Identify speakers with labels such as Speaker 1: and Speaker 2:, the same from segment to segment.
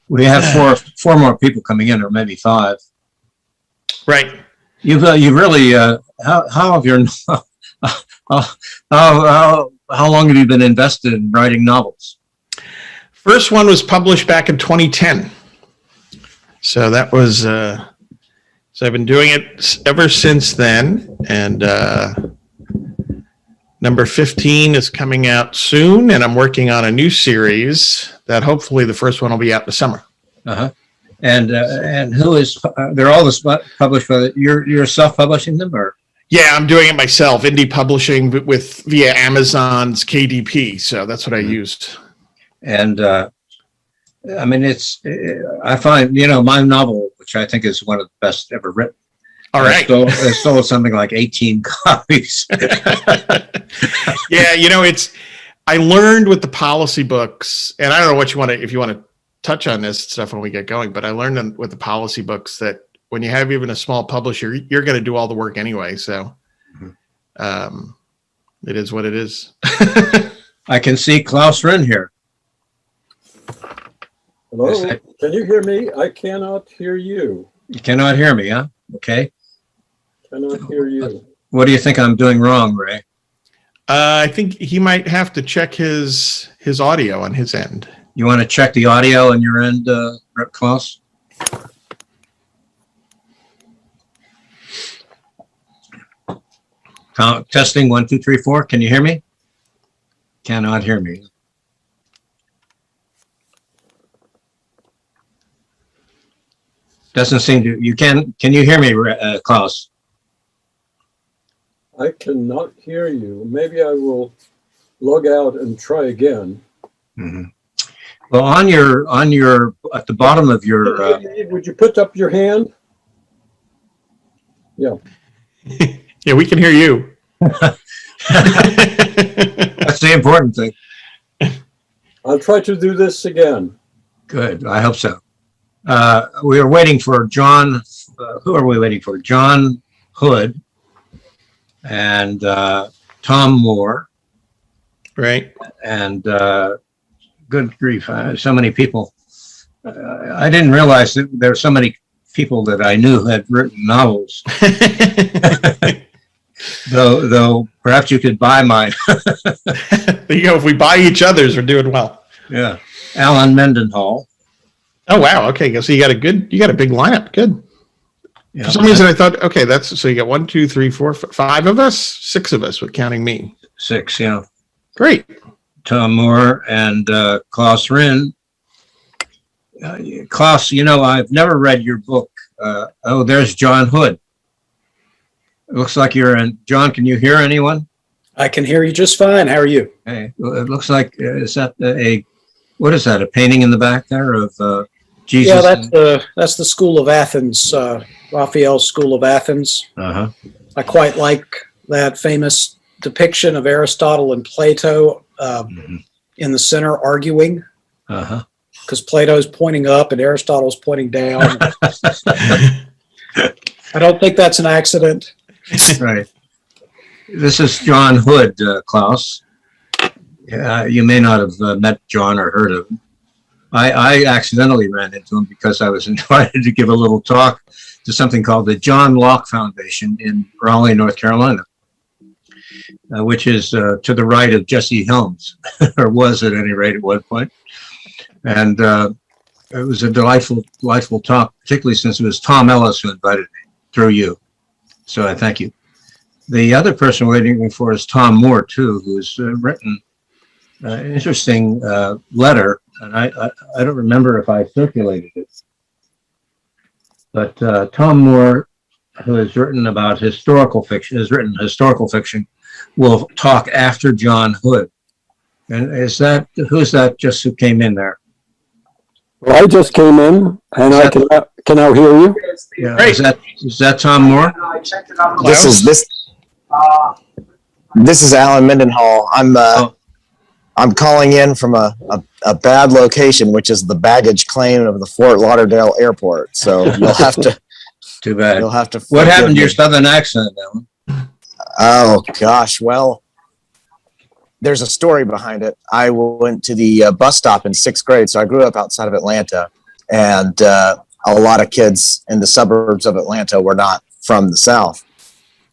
Speaker 1: We have four more people coming in, or maybe five.
Speaker 2: Right.
Speaker 1: You've really how have your how long have you been invested in writing novels?
Speaker 2: First one was published back in 2010. So that was so I've been doing it ever since then, and number 15 is coming out soon, and I'm working on a new series that hopefully the first one will be out in the summer.
Speaker 1: Uh-huh. And who is? They're all published by you're self-publishing them, or?
Speaker 2: Yeah, I'm doing it myself, indie publishing, but via Amazon's KDP. So that's what I used. And
Speaker 1: I mean, I find my novel, which I think is one of the best ever written.
Speaker 2: All right.
Speaker 1: I sold something like 18 copies.
Speaker 2: Yeah, I learned with the policy books, and I don't know what if you want to touch on this stuff when we get going, but I learned with the policy books that when you have even a small publisher, you're going to do all the work anyway. So it is what it is.
Speaker 1: I can see Klaus Wren here.
Speaker 3: Hello, can you hear me? I cannot hear you.
Speaker 1: You cannot hear me, huh? Okay.
Speaker 3: Cannot hear you.
Speaker 1: What do you think I'm doing wrong, Ray?
Speaker 2: I think he might have to check his audio on his end.
Speaker 1: You want to check the audio on your end, Klaus? Testing 1, 2, 3, 4. Can you hear me? Cannot hear me. Doesn't seem to. You can you hear me, Klaus?
Speaker 3: I cannot hear you. Maybe I will log out and try again.
Speaker 1: Mm-hmm. Well, on your at the bottom of your.
Speaker 3: Would you put up your hand? Yeah.
Speaker 2: Yeah, we can hear you.
Speaker 1: That's the important thing.
Speaker 3: I'll try to do this again.
Speaker 1: Good. I hope so. We are waiting for John. Who are we waiting for? John Hood and Tom Moore.
Speaker 2: Right.
Speaker 1: And good grief, so many people. I didn't realize that there were so many people that I knew had written novels. Though perhaps you could buy mine.
Speaker 2: If we buy each other's, we're doing well.
Speaker 1: Yeah. Alan Mendenhall.
Speaker 2: Oh wow. Okay. So you got a big lineup. Good. Yeah, for some reason I thought, okay, so you got 1, 2, 3, 4, 5 of us, 6 of us with counting me.
Speaker 1: 6, yeah.
Speaker 2: Great.
Speaker 1: Tom Moore and Klaus Wren. Klaus, I've never read your book. There's John Hood. It looks like you're in. John, can you hear anyone?
Speaker 4: I can hear you just fine. How are you?
Speaker 1: Hey, it looks like, is that what is that, a painting in the back there of Jesus?
Speaker 4: Yeah, that's the School of Athens, Raphael's School of Athens.
Speaker 1: Uh-huh.
Speaker 4: I quite like that famous depiction of Aristotle and Plato in the center arguing.
Speaker 1: Uh-huh.
Speaker 4: Because Plato's pointing up and Aristotle's pointing down. I don't think that's an accident.
Speaker 1: Right. This is John Hood, Klaus. You may not have met John or heard of him. I accidentally ran into him because I was invited to give a little talk to something called the John Locke Foundation in Raleigh, North Carolina, which is to the right of Jesse Helms, or was at any rate at one point. And it was a delightful talk, particularly since it was Tom Ellis who invited me through you. So I thank you. The other person we're waiting for is Tom Moore, too, who's written an interesting letter. And I don't remember if I circulated it. But Tom Moore, who has written about historical fiction, will talk after John Hood. And who's that just who came in there?
Speaker 3: Well, I just came in, and I can now hear you.
Speaker 1: Yeah, is that Tom Moore?
Speaker 5: This is Alan Mendenhall. I'm calling in from a bad location, which is the baggage claim of the Fort Lauderdale Airport. So you'll have to.
Speaker 1: Too bad.
Speaker 5: You'll have to.
Speaker 1: What happened to your southern accent, Alan?
Speaker 5: Oh gosh, well, there's a story behind it. I went to the bus stop in 6th grade, so I grew up outside of Atlanta, And a lot of kids in the suburbs of Atlanta were not from the South.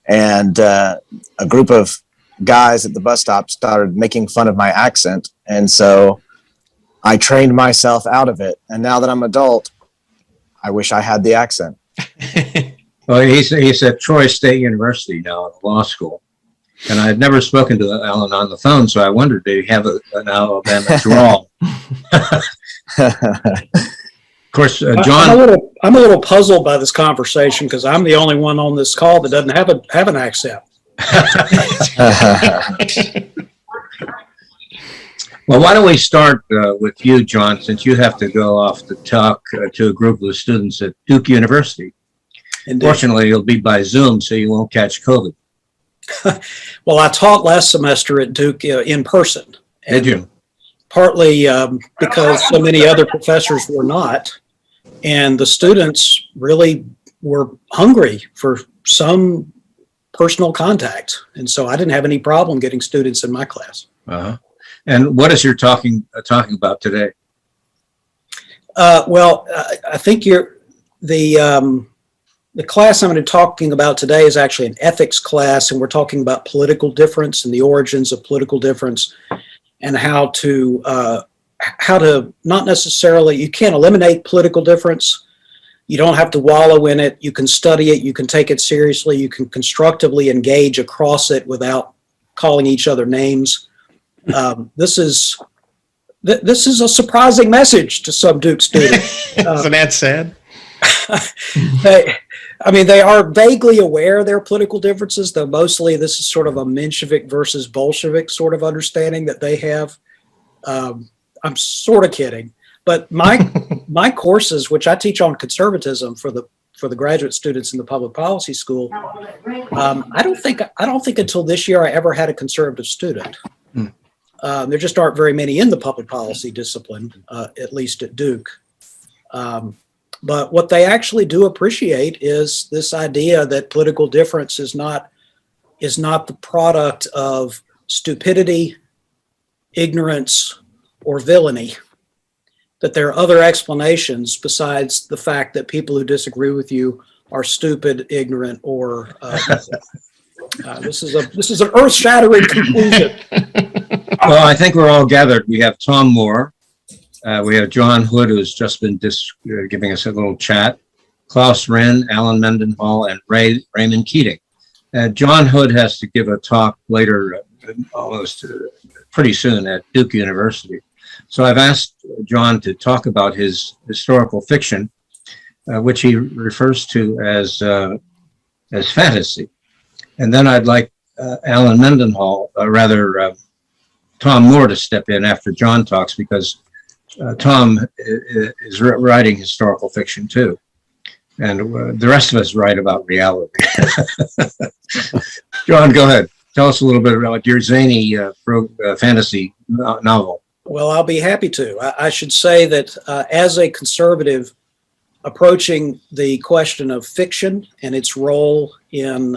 Speaker 5: And a group of guys at the bus stop started making fun of my accent. And so I trained myself out of it. And now that I'm adult, I wish I had the accent.
Speaker 1: Well, he's at Troy State University now at law school. And I had never spoken to Alan on the phone, so I wondered, did he have an Alabama drawl? Of course, John.
Speaker 4: I'm a little puzzled by this conversation because I'm the only one on this call that doesn't have an accent.
Speaker 1: Well, why don't we start with you, John, since you have to go off to talk to a group of students at Duke University.
Speaker 4: Indeed.
Speaker 1: Fortunately, you'll be by Zoom, so you won't catch COVID.
Speaker 4: Well, I taught last semester at Duke in person.
Speaker 1: Did you?
Speaker 4: Partly because so many other professors were not, and the students really were hungry for some personal contact, and so I didn't have any problem getting students in my class.
Speaker 1: Uh-huh. And what is your talking about today?
Speaker 4: Well, I think the class I'm going to be talking about today is actually an ethics class, and we're talking about political difference and the origins of political difference, and how to not necessarily, you can't eliminate political difference. You don't have to wallow in it. You can study it. You can take it seriously. You can constructively engage across it without calling each other names. This is a surprising message to some Duke students.
Speaker 2: Isn't that sad?
Speaker 4: They are vaguely aware of their political differences, though mostly this is sort of a Menshevik versus Bolshevik sort of understanding that they have. I'm sort of kidding, but my courses, which I teach on conservatism for the graduate students in the public policy school, I don't think until this year I ever had a conservative student. There just aren't very many in the public policy discipline, at least at Duke. But what they actually do appreciate is this idea that political difference is not the product of stupidity, ignorance, or villainy. That there are other explanations besides the fact that people who disagree with you are stupid, ignorant, or this is an earth-shattering conclusion.
Speaker 1: Well, I think we're all gathered. We have Tom Moore. We have John Hood, who's just been giving us a little chat. Klaus Wren, Alan Mendenhall, and Raymond Keating. John Hood has to give a talk later, almost pretty soon at Duke University. So I've asked John to talk about his historical fiction, which he refers to as fantasy. And then I'd like Alan Mendenhall, Tom Moore, to step in after John talks, because Tom is writing historical fiction too. And the rest of us write about reality. John, go ahead. Tell us a little bit about your zany fantasy novel.
Speaker 4: Well, I'll be happy to. I should say that as a conservative approaching the question of fiction and its role in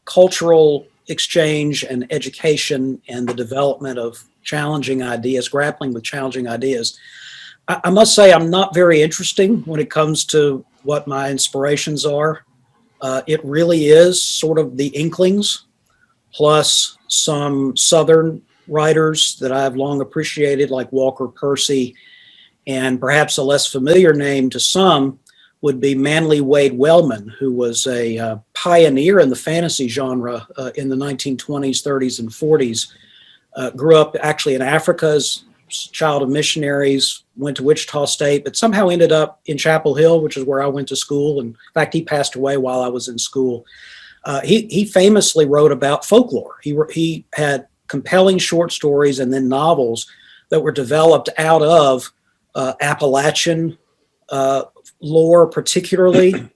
Speaker 4: cultural exchange and education and the development of challenging ideas, grappling with challenging ideas, I must say I'm not very interesting when it comes to what my inspirations are. It really is sort of the Inklings, plus some Southern writers that I've long appreciated, like Walker Percy, and perhaps a less familiar name to some would be Manly Wade Wellman, who was a pioneer in the fantasy genre in the 1920s, 30s, and 40s. Grew up actually in Africa as child of missionaries, went to Wichita State, but somehow ended up in Chapel Hill, which is where I went to school. And in fact, he passed away while I was in school. He famously wrote about folklore. He had compelling short stories and then novels that were developed out of Appalachian lore, particularly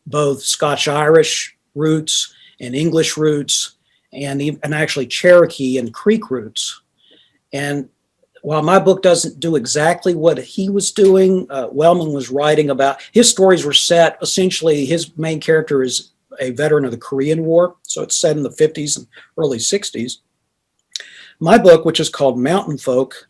Speaker 4: both Scotch-Irish roots and English roots, and actually Cherokee and Creek roots. And while my book doesn't do exactly what he was doing, Wellman was writing about, his stories were set, essentially his main character is a veteran of the Korean War, so it's set in the 50s and early 60s. My book, which is called Mountain Folk,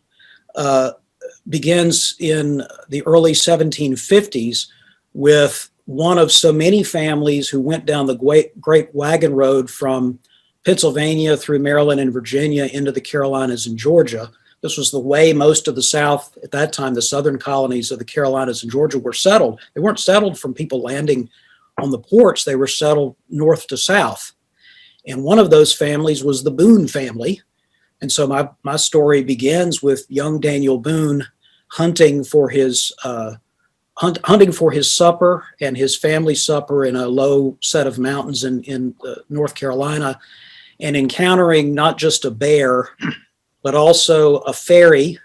Speaker 4: begins in the early 1750s with one of so many families who went down the Great Wagon Road from Pennsylvania through Maryland and Virginia into the Carolinas and Georgia. This was the way most of the South, at that time, the southern colonies of the Carolinas and Georgia were settled. They weren't settled from people landing on the ports. They were settled north to south. And one of those families was the Boone family. And so my story begins with young Daniel Boone hunting for his supper and his family supper in a low set of mountains in North Carolina, and encountering not just a bear, but also a fairy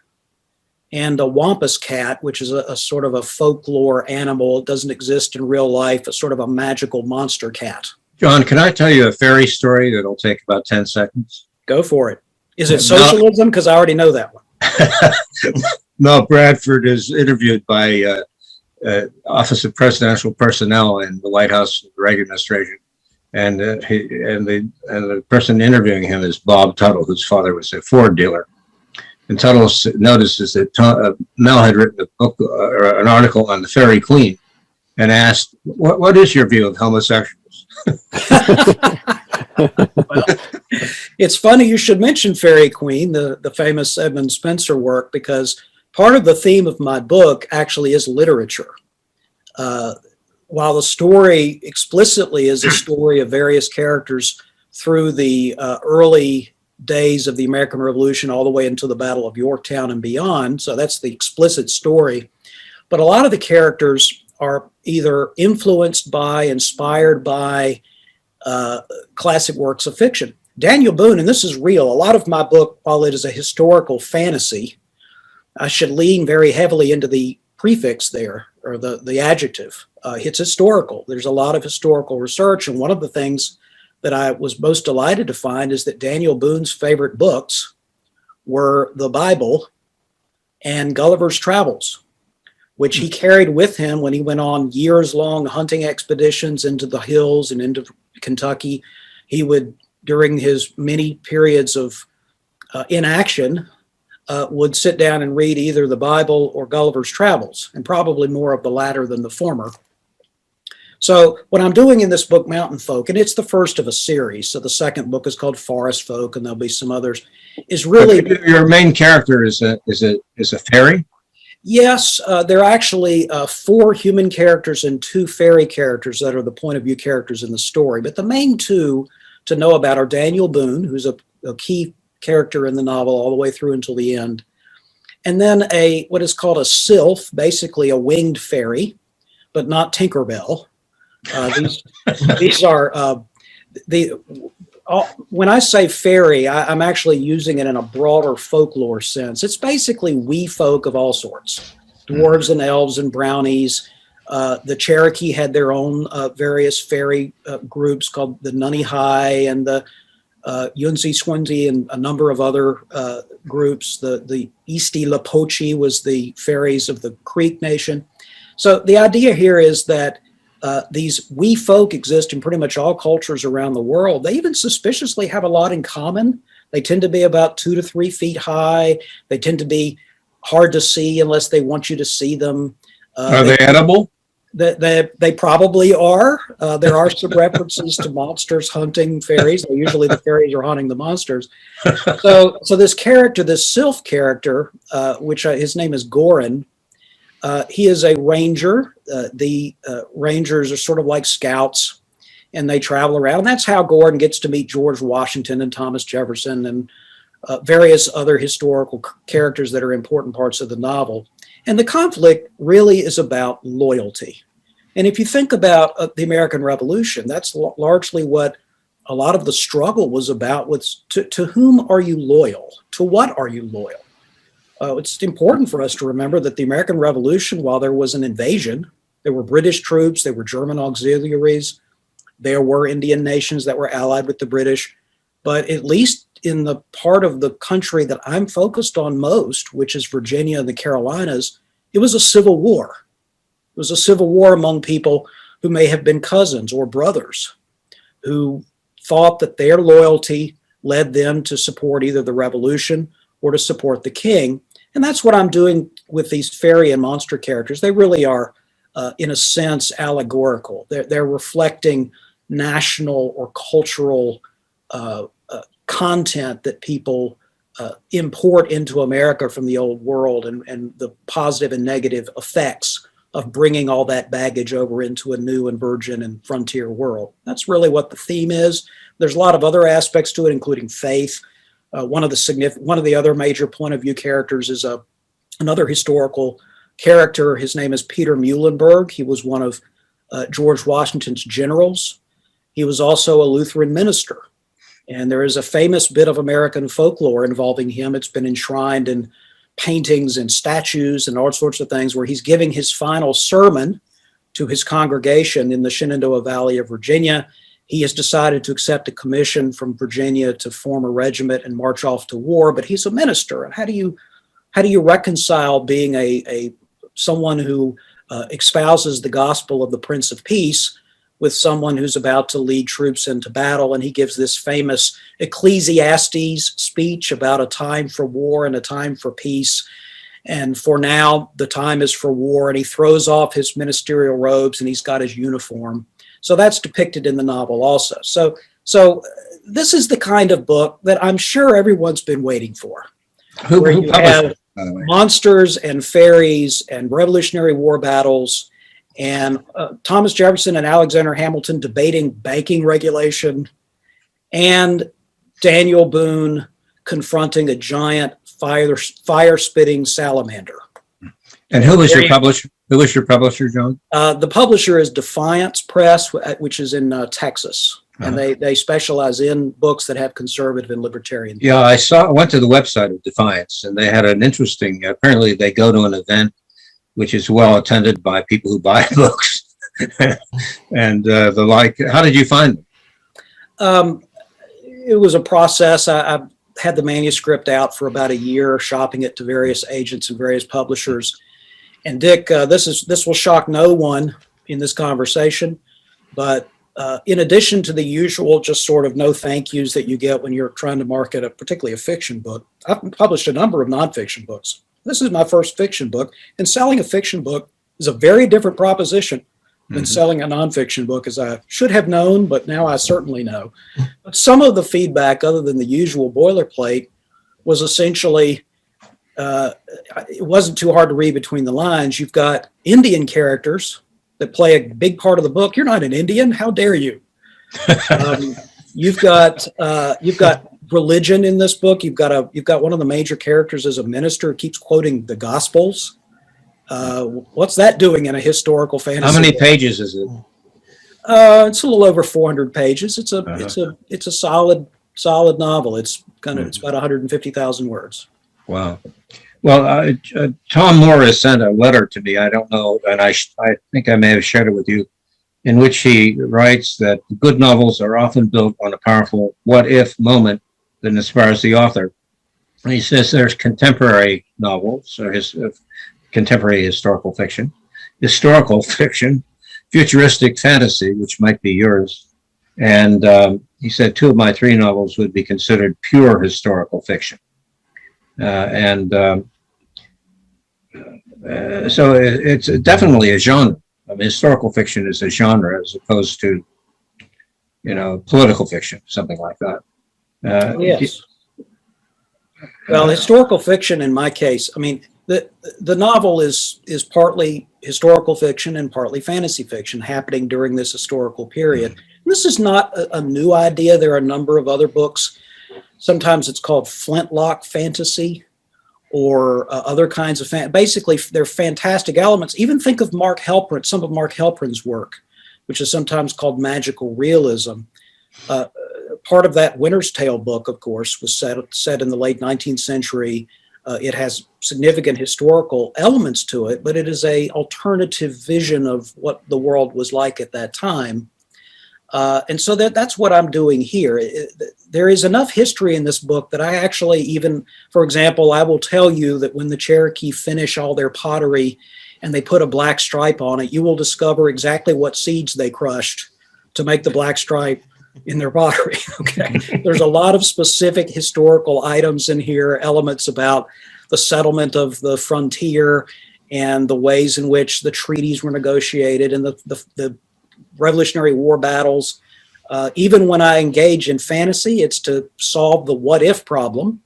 Speaker 4: and a wampus cat, which is a sort of a folklore animal. It doesn't exist in real life, a sort of a magical monster cat.
Speaker 1: John, can I tell you a fairy story that'll take about 10 seconds?
Speaker 4: Go for it. Is it socialism? Because I already know that one.
Speaker 1: Mel Bradford is interviewed by Office of Presidential Personnel in the White House of the Reagan administration. And the person interviewing him is Bob Tuttle, whose father was a Ford dealer. And Tuttle notices that Mel had written a book or an article on the Fairy Queen, and asked, "What is your view of homosexuals?"
Speaker 4: Well, it's funny you should mention Fairy Queen, the famous Edmund Spenser work, because part of the theme of my book actually is literature. While the story explicitly is a story of various characters through the early days of the American Revolution all the way into the Battle of Yorktown and beyond, so that's the explicit story. But a lot of the characters are either influenced by, inspired by classic works of fiction. Daniel Boone, and this is real, a lot of my book, while it is a historical fantasy, I should lean very heavily into the prefix there, or the adjective. It's historical. There's a lot of historical research, and one of the things that I was most delighted to find is that Daniel Boone's favorite books were the Bible and Gulliver's Travels, which he carried with him when he went on years-long hunting expeditions into the hills and into Kentucky. He would, during his many periods of inaction, would sit down and read either the Bible or Gulliver's Travels, and probably more of the latter than the former. So what I'm doing in this book, Mountain Folk, and it's the first of a series, so the second book is called Forest Folk, and there'll be some others, is really...
Speaker 1: But your main character is a fairy?
Speaker 4: Yes, there are actually 4 human characters and 2 fairy characters that are the point of view characters in the story. But the main 2 to know about are Daniel Boone, who's a key character in the novel all the way through until the end. And then what is called a sylph, basically a winged fairy, but not Tinkerbell. These are when I say fairy, I'm actually using it in a broader folklore sense. It's basically wee folk of all sorts, dwarves and elves and brownies. The Cherokee had their own various fairy groups called the Nunny High and the Yunzi Swinzi and a number of other groups. The Eastie Lapoche was the fairies of the Creek Nation. So the idea here is that these wee folk exist in pretty much all cultures around the world. They even suspiciously have a lot in common. They tend to be about 2 to 3 feet high. They tend to be hard to see unless they want you to see them.
Speaker 1: Are they edible?
Speaker 4: They probably are. There are some references to monsters hunting fairies. Usually the fairies are hunting the monsters. So this character, this sylph character, which his name is Goran, he is a ranger. The rangers are sort of like scouts, and they travel around. And that's how Gordon gets to meet George Washington and Thomas Jefferson and various other historical characters that are important parts of the novel. And the conflict really is about loyalty. And if you think about the American Revolution, that's largely what a lot of the struggle was about. To whom are you loyal? To what are you loyal? It's important for us to remember that the American Revolution, while there was an invasion, there were British troops, there were German auxiliaries, there were Indian nations that were allied with the British, but at least in the part of the country that I'm focused on most, which is Virginia and the Carolinas, it was a civil war. It was a civil war among people who may have been cousins or brothers who thought that their loyalty led them to support either the revolution or to support the king. And that's what I'm doing with these fairy and monster characters, they really are, in a sense, allegorical. They're reflecting national or cultural content that people import into America from the old world, and the positive and negative effects of bringing all that baggage over into a new and virgin and frontier world. That's really what the theme is. There's a lot of other aspects to it, including faith. One of the other major point of view characters is another historical character. His name is Peter Muhlenberg. He was one of George Washington's generals. He was also a Lutheran minister. And there is a famous bit of American folklore involving him. It's been enshrined in paintings and statues and all sorts of things, where he's giving his final sermon to his congregation in the Shenandoah Valley of Virginia. He has decided to accept a commission from Virginia to form a regiment and march off to war, but he's a minister. And how do you reconcile being a someone who espouses the gospel of the Prince of Peace with someone who's about to lead troops into battle? And he gives this famous Ecclesiastes speech about a time for war and a time for peace. And for now, the time is for war. And he throws off his ministerial robes and he's got his uniform. So that's depicted in the novel also. So this is the kind of book that I'm sure everyone's been waiting for. Where you have monsters and fairies and Revolutionary War battles, and Thomas Jefferson and Alexander Hamilton debating banking regulation, and Daniel Boone confronting a giant fire-spitting salamander.
Speaker 1: And who was your publisher? Who was your publisher, John?
Speaker 4: The publisher is Defiance Press, which is in Texas. And they specialize in books that have conservative and libertarian.
Speaker 1: Yeah, I went to the website of Defiance, and they had an interesting, apparently they go to an event which is well attended by people who buy books and the like. How did you find them?
Speaker 4: It was a process. I had the manuscript out for about a year, shopping it to various agents and various publishers. And Dick, this will shock no one in this conversation, but in addition to the usual just sort of no thank yous that you get when you're trying to market particularly a fiction book, I've published a number of nonfiction books. This is my first fiction book, and selling a fiction book is a very different proposition than selling a nonfiction book, as I should have known, but now I certainly know. But some of the feedback, other than the usual boilerplate, was essentially, it wasn't too hard to read between the lines. You've got Indian characters that play a big part of the book. You're not an Indian. How dare you? You've got religion in this book. You've got one of the major characters as a minister who keeps quoting the Gospels. What's that doing in a historical fantasy?
Speaker 1: How many pages is it?
Speaker 4: It's a little over 400 pages. It's a solid novel. It's about 150,000 words.
Speaker 1: Wow. Well, Tom Morris sent a letter to me. I don't know, and I think I may have shared it with you, in which he writes that good novels are often built on a powerful what-if moment that inspires the author. And he says there's contemporary novels, or contemporary historical fiction, futuristic fantasy, which might be yours. And he said 2 of my 3 novels would be considered pure historical fiction. So it's definitely a genre. I mean, historical fiction is a genre as opposed to, political fiction, something like that.
Speaker 4: Yes. Well, historical fiction, in my case, I mean, the novel is partly historical fiction and partly fantasy fiction happening during this historical period. This is not a new idea. There are a number of other books. Sometimes it's called flintlock fantasy, or other kinds of basically they're fantastic elements. Even think of Mark Helprin, some of Mark Helprin's work, which is sometimes called magical realism. Part of that Winter's Tale book, of course, was set in the late 19th century. It has significant historical elements to it, but it is an alternative vision of what the world was like at that time. And so that's what I'm doing here. There is enough history in this book that I actually even, for example, I will tell you that when the Cherokee finish all their pottery and they put a black stripe on it, you will discover exactly what seeds they crushed to make the black stripe in their pottery. Okay. There's a lot of specific historical items in here, elements about the settlement of the frontier and the ways in which the treaties were negotiated and the Revolutionary War battles. Even when I engage in fantasy, it's to solve the what if problem.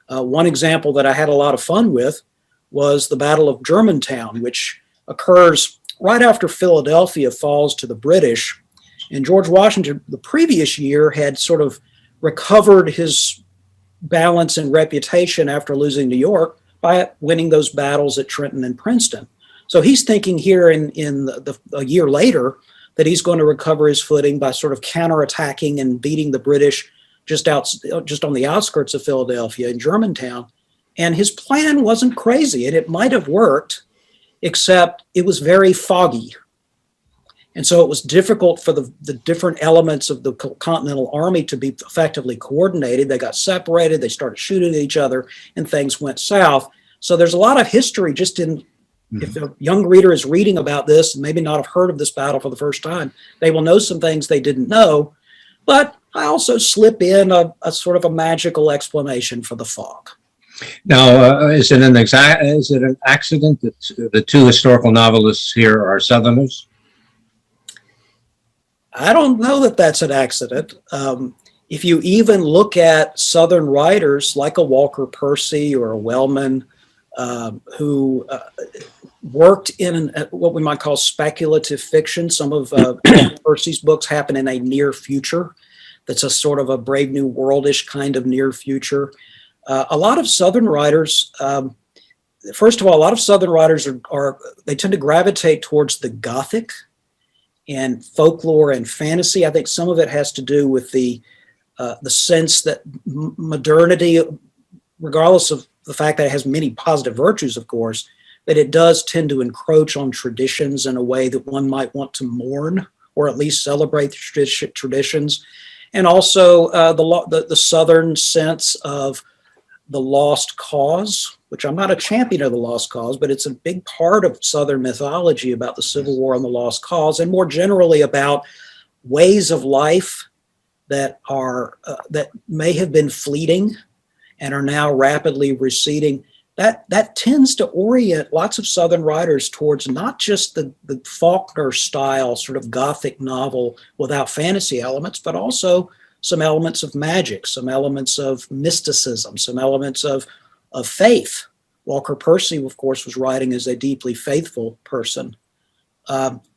Speaker 4: One example that I had a lot of fun with was the Battle of Germantown, which occurs right after Philadelphia falls to the British. And George Washington, the previous year, had sort of recovered his balance and reputation after losing New York by winning those battles at Trenton and Princeton. So he's thinking here a year later that he's going to recover his footing by sort of counterattacking and beating the British just on the outskirts of Philadelphia in Germantown. And his plan wasn't crazy, and it might have worked, except it was very foggy. And so it was difficult for the different elements of the Continental Army to be effectively coordinated. They got separated, they started shooting at each other, and things went south. So there's a lot of history just in, if a young reader is reading about this and maybe not have heard of this battle for the first time, they will know some things they didn't know. But I also slip in a sort of a magical explanation for the fog.
Speaker 1: Now, is it an accident that the two historical novelists here are Southerners?
Speaker 4: I don't know that that's an accident. If you even look at Southern writers like a Walker Percy or a Wellman, who worked in what we might call speculative fiction. Some of Percy's books happen in a near future. That's a sort of a Brave New World-ish kind of near future. A lot of Southern writers, first of all, a lot of Southern writers they tend to gravitate towards the Gothic and folklore and fantasy. I think some of it has to do with the sense that modernity, regardless of the fact that it has many positive virtues, of course, that it does tend to encroach on traditions in a way that one might want to mourn or at least celebrate the traditions. And also the Southern sense of the lost cause, which I'm not a champion of the lost cause, but it's a big part of Southern mythology about the Civil War and the lost cause, and more generally about ways of life that that may have been fleeting and are now rapidly receding. That tends to orient lots of Southern writers towards not just the Faulkner style sort of Gothic novel without fantasy elements, but also some elements of magic, some elements of mysticism, some elements of faith. Walker Percy, of course, was writing as a deeply faithful person.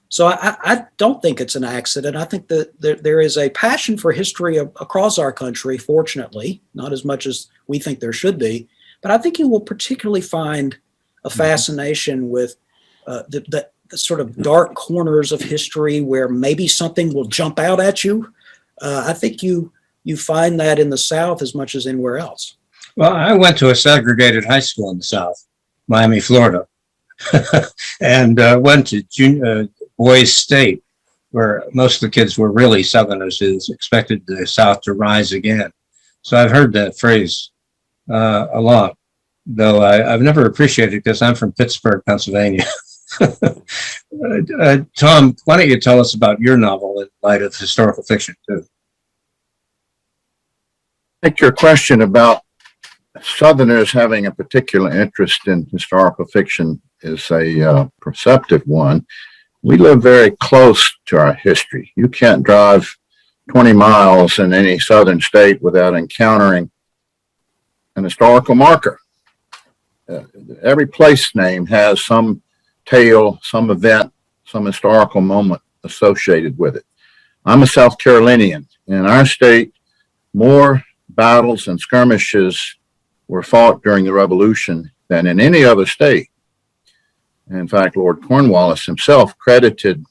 Speaker 4: So I don't think it's an accident. I think that there is a passion for history across our country, fortunately, not as much as we think there should be. But I think you will particularly find a fascination with the sort of dark corners of history where maybe something will jump out at you. I think you find that in the South as much as anywhere else.
Speaker 1: Well, I went to a segregated high school in the South, Miami, Florida, and went to Boys State, where most of the kids were really Southerners who expected the South to rise again. So I've heard that phrase a lot, though I've never appreciated it because I'm from Pittsburgh, Pennsylvania. Tom, why don't you tell us about your novel in light of historical fiction, too?
Speaker 6: I think your question about Southerners having a particular interest in historical fiction is a perceptive one. We live very close to our history. You can't drive 20 miles in any Southern state without encountering an historical marker. Every place name has some tale, some event, some historical moment associated with it. I'm a South Carolinian. In our state, more battles and skirmishes were fought during the Revolution than in any other state. In fact, Lord Cornwallis himself credited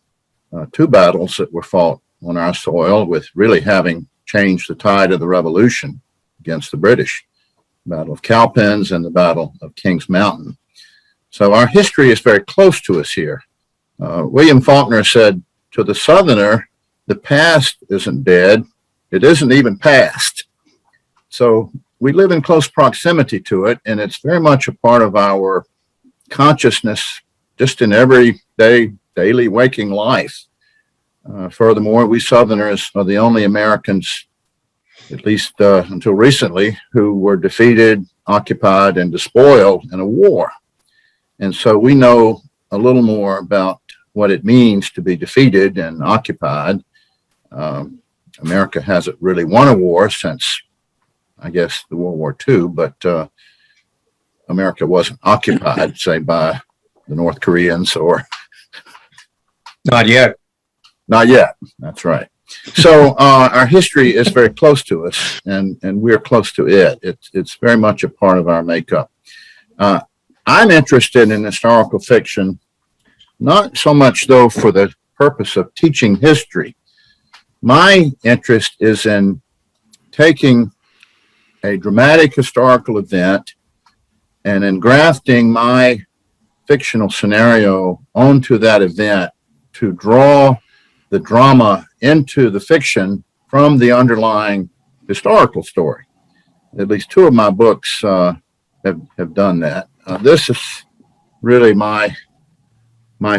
Speaker 6: two battles that were fought on our soil with really having changed the tide of the Revolution against the British. The Battle of Cowpens and the Battle of King's Mountain. So our history is very close to us here. William Faulkner said, to the Southerner, the past isn't dead. It isn't even past. So we live in close proximity to it, and it's very much a part of our consciousness just in everyday, daily waking life. Furthermore, we Southerners are the only Americans, at least until recently, who were defeated occupied and despoiled in a war. And so we know a little more about what it means to be defeated and occupied. America hasn't really won a war since, I guess, the World War II, but America wasn't occupied, say, by the North Koreans or...
Speaker 1: Not yet.
Speaker 6: Not yet. That's right. So our history is very close to us, and we're close to it. It's very much a part of our makeup. I'm interested in historical fiction, not so much, though, for the purpose of teaching history. My interest is in taking a dramatic historical event and engrafting my fictional scenario onto that event to draw the drama into the fiction from the underlying historical story. At least two of my books have done that. This is really my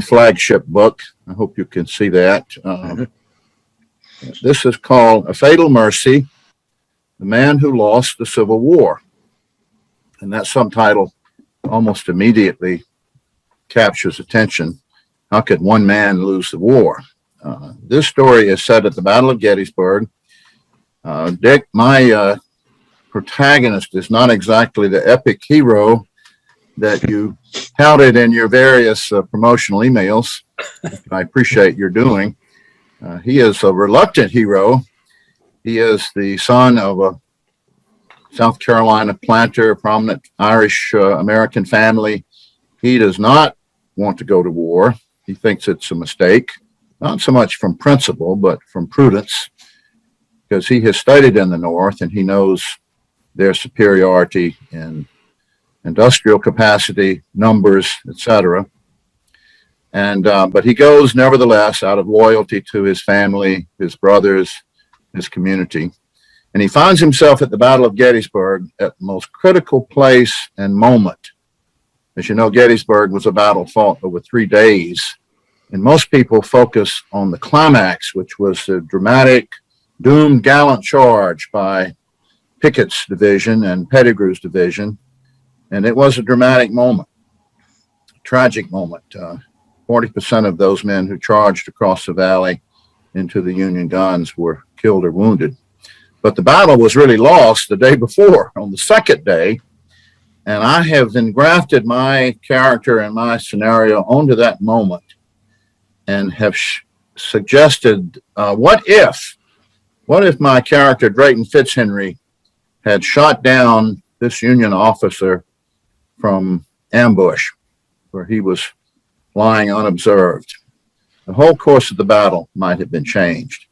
Speaker 6: flagship book. I hope you can see that. This is called A Fatal Mercy, The Man Who Lost the Civil War. And that subtitle almost immediately captures attention. How could one man lose the war? This story is set at the Battle of Gettysburg. Dick, my protagonist is not exactly the epic hero that you touted in your various promotional emails. I appreciate your doing. He is a reluctant hero. He is the son of a South Carolina planter, a prominent Irish American family. He does not want to go to war. He thinks it's a mistake, not so much from principle, but from prudence, because he has studied in the North and he knows their superiority in industrial capacity, numbers, etc. And but he goes nevertheless out of loyalty to his family, his brothers, his community. And he finds himself at the Battle of Gettysburg at the most critical place and moment. As you know, Gettysburg was a battle fought over 3 days. And most people focus on the climax, which was the dramatic, doomed, gallant charge by Pickett's division and Pettigrew's division. And it was a dramatic moment, tragic moment. 40% of those men who charged across the valley into the Union guns were killed or wounded. But the battle was really lost the day before, on the second day. And I have engrafted my character and my scenario onto that moment and have suggested, what if my character, Drayton Fitzhenry, had shot down this Union officer from ambush where he was lying unobserved? The whole course of the battle might have been changed.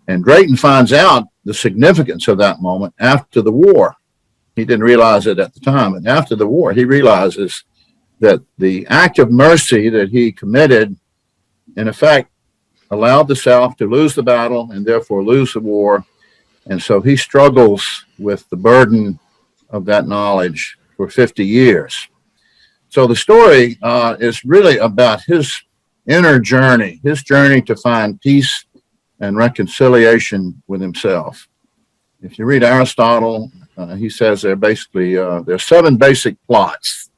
Speaker 6: And Drayton finds out the significance of that moment after the war. He didn't realize it at the time, and after the war, he realizes that the act of mercy that he committed, in effect, allowed the South to lose the battle and therefore lose the war. And so he struggles with the burden of that knowledge for 50 years. So the story is really about his inner journey, his journey to find peace and reconciliation with himself. If you read Aristotle, he says there are 7 basic plots.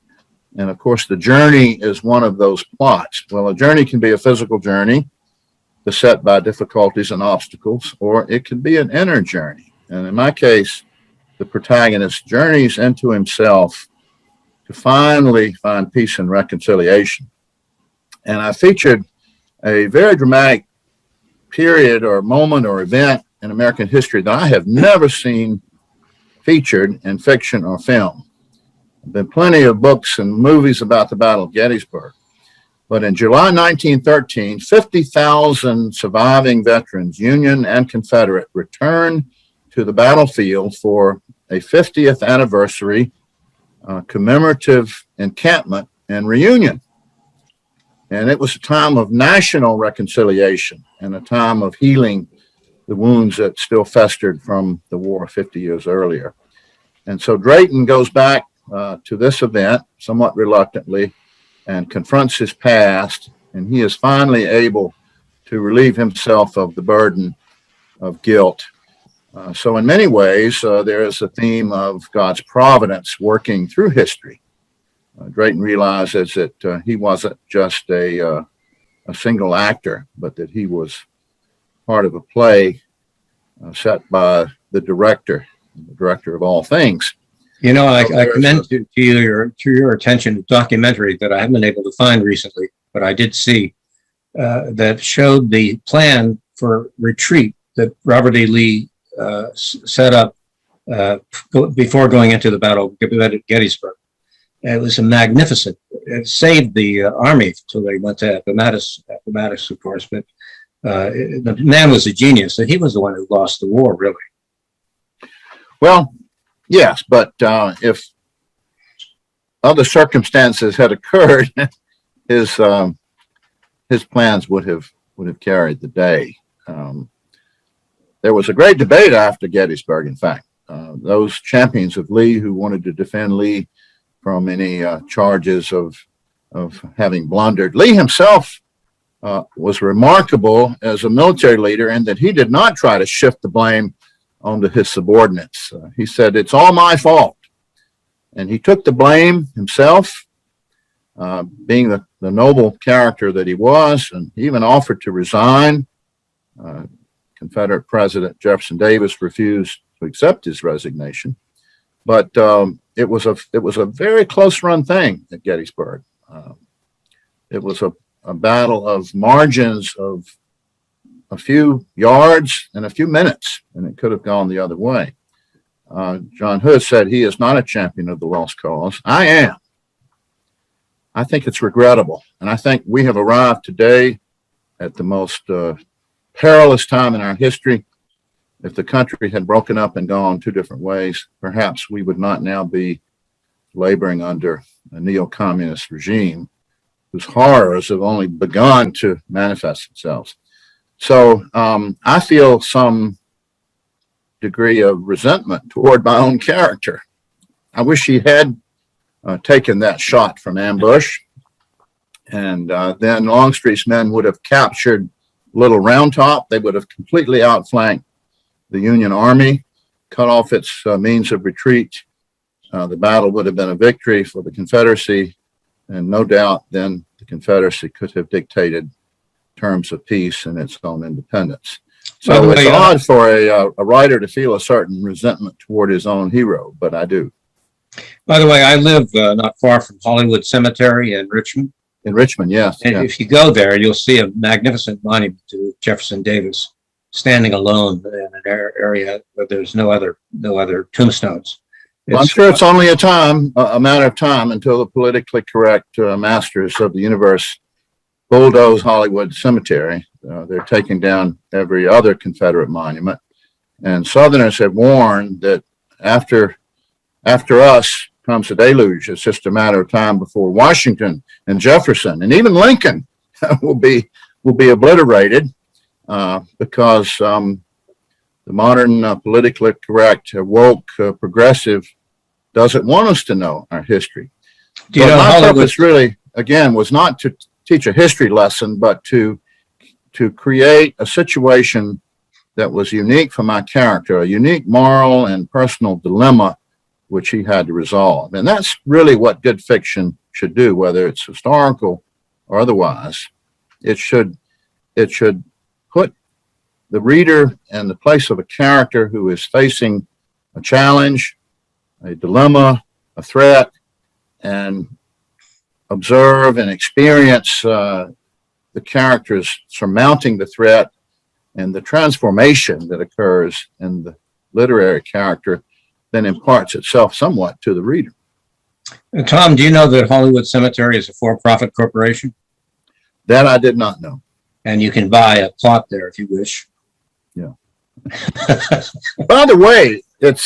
Speaker 6: And of course, the journey is one of those plots. Well, a journey can be a physical journey beset by difficulties and obstacles, or it can be an inner journey. And in my case, the protagonist journeys into himself to finally find peace and reconciliation. And I featured a very dramatic period or moment or event in American history that I have never seen featured in fiction or film. There have been plenty of books and movies about the Battle of Gettysburg. But in July 1913, 50,000 surviving veterans, Union and Confederate, returned to the battlefield for a 50th anniversary commemorative encampment and reunion. And it was a time of national reconciliation and a time of healing the wounds that still festered from the war 50 years earlier. And so Drayton goes back to this event somewhat reluctantly and confronts his past, and he is finally able to relieve himself of the burden of guilt So in many ways, there is a theme of God's providence working through history. Drayton realizes that he wasn't just a single actor, but that he was part of a play set by the director of all things.
Speaker 1: You know, I commend to your attention a documentary that I haven't been able to find recently, but I did see that showed the plan for retreat that Robert E. Lee set up before going into the Battle of Gettysburg. It was a magnificent. It saved the army until they went to Appomattox, of course. But the man was a genius, and he was the one who lost the war, really.
Speaker 6: Well, yes, but if other circumstances had occurred, his plans would have carried the day. There was a great debate after Gettysburg. In fact, those champions of Lee who wanted to defend Lee from any charges of having blundered. Lee himself was remarkable as a military leader in that he did not try to shift the blame onto his subordinates. He said, "It's all my fault." And he took the blame himself, being the noble character that he was, and he even offered to resign. Confederate President Jefferson Davis refused to accept his resignation. But it was a very close run thing at Gettysburg. It was a battle of margins of a few yards and a few minutes, and it could have gone the other way. John Hood said he is not a champion of the lost cause. I am. I think it's regrettable, and I think we have arrived today at the most perilous time in our history. If the country had broken up and gone two different ways, perhaps we would not now be laboring under a neo-communist regime whose horrors have only begun to manifest themselves. So I feel some degree of resentment toward my own character. I wish he had taken that shot from ambush, and then Longstreet's men would have captured Little Round Top. They would have completely outflanked the Union Army, cut off its means of retreat. The battle would have been a victory for the Confederacy, and no doubt then the Confederacy could have dictated terms of peace and its own independence. So it's odd for a writer to feel a certain resentment toward his own hero, but I do.
Speaker 1: By the way, I live not far from Hollywood Cemetery in Richmond.
Speaker 6: In Richmond, yes.
Speaker 1: And if you go there, you'll see a magnificent monument to Jefferson Davis standing alone in an area where there's no other tombstones.
Speaker 6: Well, I'm sure it's only a matter of time until the politically correct masters of the universe bulldoze Hollywood Cemetery. They're taking down every other Confederate monument. And Southerners have warned that after us comes a deluge. It's just a matter of time before Washington and Jefferson and even Lincoln will be obliterated because the modern politically correct, woke, progressive doesn't want us to know our history. My purpose really, again, was not to teach a history lesson, but to create a situation that was unique for my character, a unique moral and personal dilemma which he had to resolve. And that's really what good fiction should do, whether it's historical or otherwise. It should put the reader in the place of a character who is facing a challenge, a dilemma, a threat, and observe and experience the characters surmounting the threat and the transformation that occurs in the literary character then imparts itself somewhat to the reader.
Speaker 1: Tom, do you know that Hollywood Cemetery is a for-profit corporation?
Speaker 6: That I did not know.
Speaker 1: And you can buy a plot there if you wish.
Speaker 6: Yeah. By the way, it's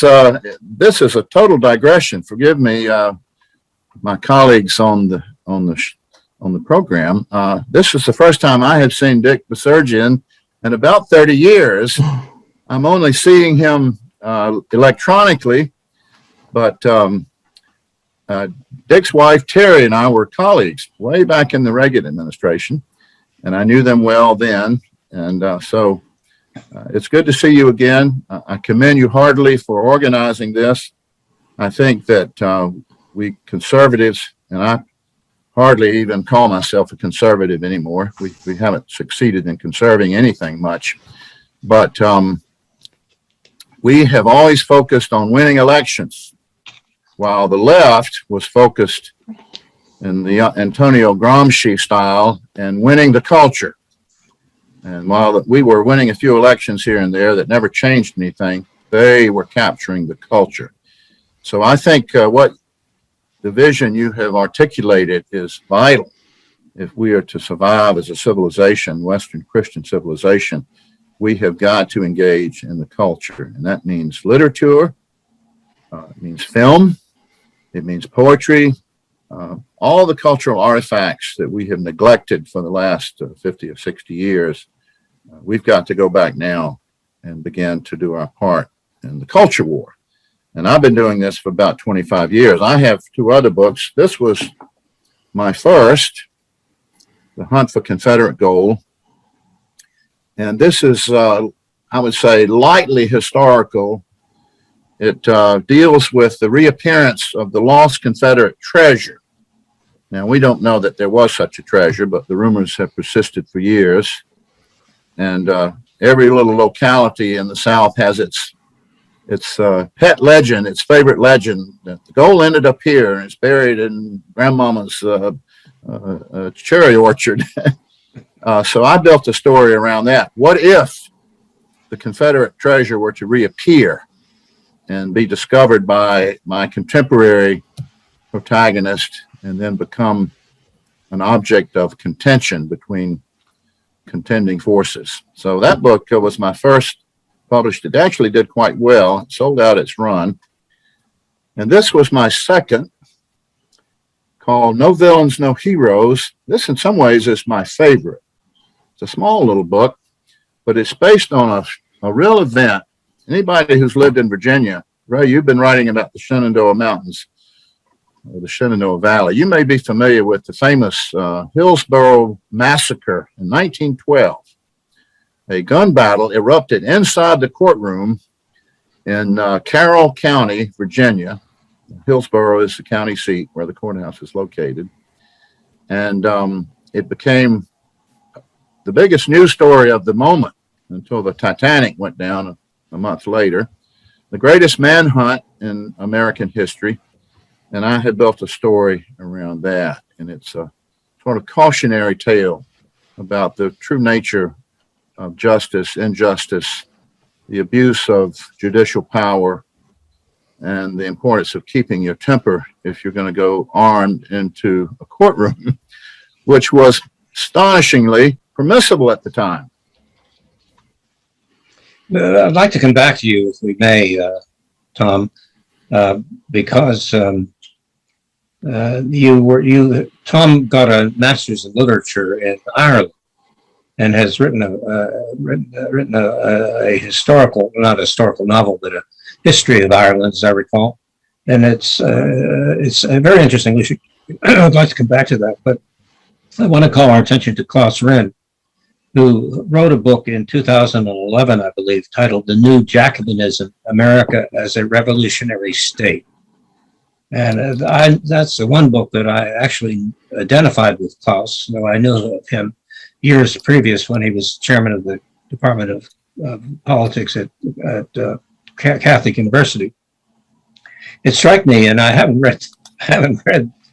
Speaker 6: this is a total digression. Forgive me, my colleagues on the program. This is the first time I had seen Dick Besurgeon in about 30 years. I'm only seeing him electronically, but Dick's wife Terry and I were colleagues way back in the Reagan administration, and I knew them well then. And so It's good to see you again. I commend you heartily for organizing this. I think that we conservatives, and I hardly even call myself a conservative anymore. We haven't succeeded in conserving anything much, but we have always focused on winning elections, while the left was focused in the Antonio Gramsci style and winning the culture. And while we were winning a few elections here and there that never changed anything, they were capturing the culture. So I think what the vision you have articulated is vital if we are to survive as a civilization, Western Christian civilization. We have got to engage in the culture, and that means literature, it means film, it means poetry, all the cultural artifacts that we have neglected for the last 50 or 60 years. We've got to go back now and begin to do our part in the culture war. And I've been doing this for about 25 years. I have 2 other books. This was my first, The Hunt for Confederate Gold. And this is, I would say, lightly historical. It deals with the reappearance of the lost Confederate treasure. Now, we don't know that there was such a treasure, but the rumors have persisted for years. And every little locality in the South has its pet legend, its favorite legend, that the gold ended up here and it's buried in grandmama's cherry orchard. So I built a story around that. What if the Confederate treasure were to reappear and be discovered by my contemporary protagonist and then become an object of contention between contending forces? So that book was my first published. It actually did quite well. It sold out its run. And this was my second, called No Villains, No Heroes. This in some ways is my favorite. It's a small little book, but it's based on a real event. Anybody who's lived in Virginia, Ray, you've been writing about the Shenandoah Mountains, or the Shenandoah Valley. You may be familiar with the famous Hillsborough Massacre in 1912. A gun battle erupted inside the courtroom in Carroll County, Virginia. Hillsborough is the county seat where the courthouse is located. And it became the biggest news story of the moment until the Titanic went down a month later. The greatest manhunt in American history. And I had built a story around that. And it's a sort of cautionary tale about the true nature of justice, injustice, the abuse of judicial power, and the importance of keeping your temper if you're going to go armed into a courtroom, which was astonishingly permissible at the time.
Speaker 1: I'd like to come back to you, if we may, Tom, because Tom got a master's in literature in Ireland and has written a historical, not a historical novel, but a history of Ireland, as I recall. And it's very interesting. I'd like to come back to that, but I want to call our attention to Klaus Wren, who wrote a book in 2011, I believe, titled The New Jacobinism, America as a Revolutionary State. And that's the one book that I actually identified with Klaus, though I knew of him years previous when he was chairman of the Department of Politics at Catholic University. It struck me, and I haven't read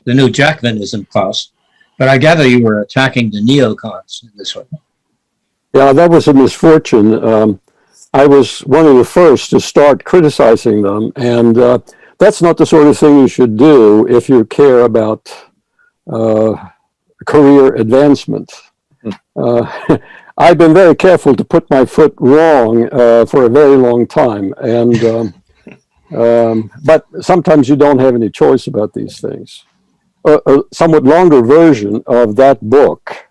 Speaker 1: The New Jacobinism, Klaus, but I gather you were attacking the neocons in this one.
Speaker 3: Yeah, that was a misfortune. I was one of the first to start criticizing them, and that's not the sort of thing you should do if you care about career advancement. I've been very careful to put my foot wrong for a very long time, and but sometimes you don't have any choice about these things. A somewhat longer version of that book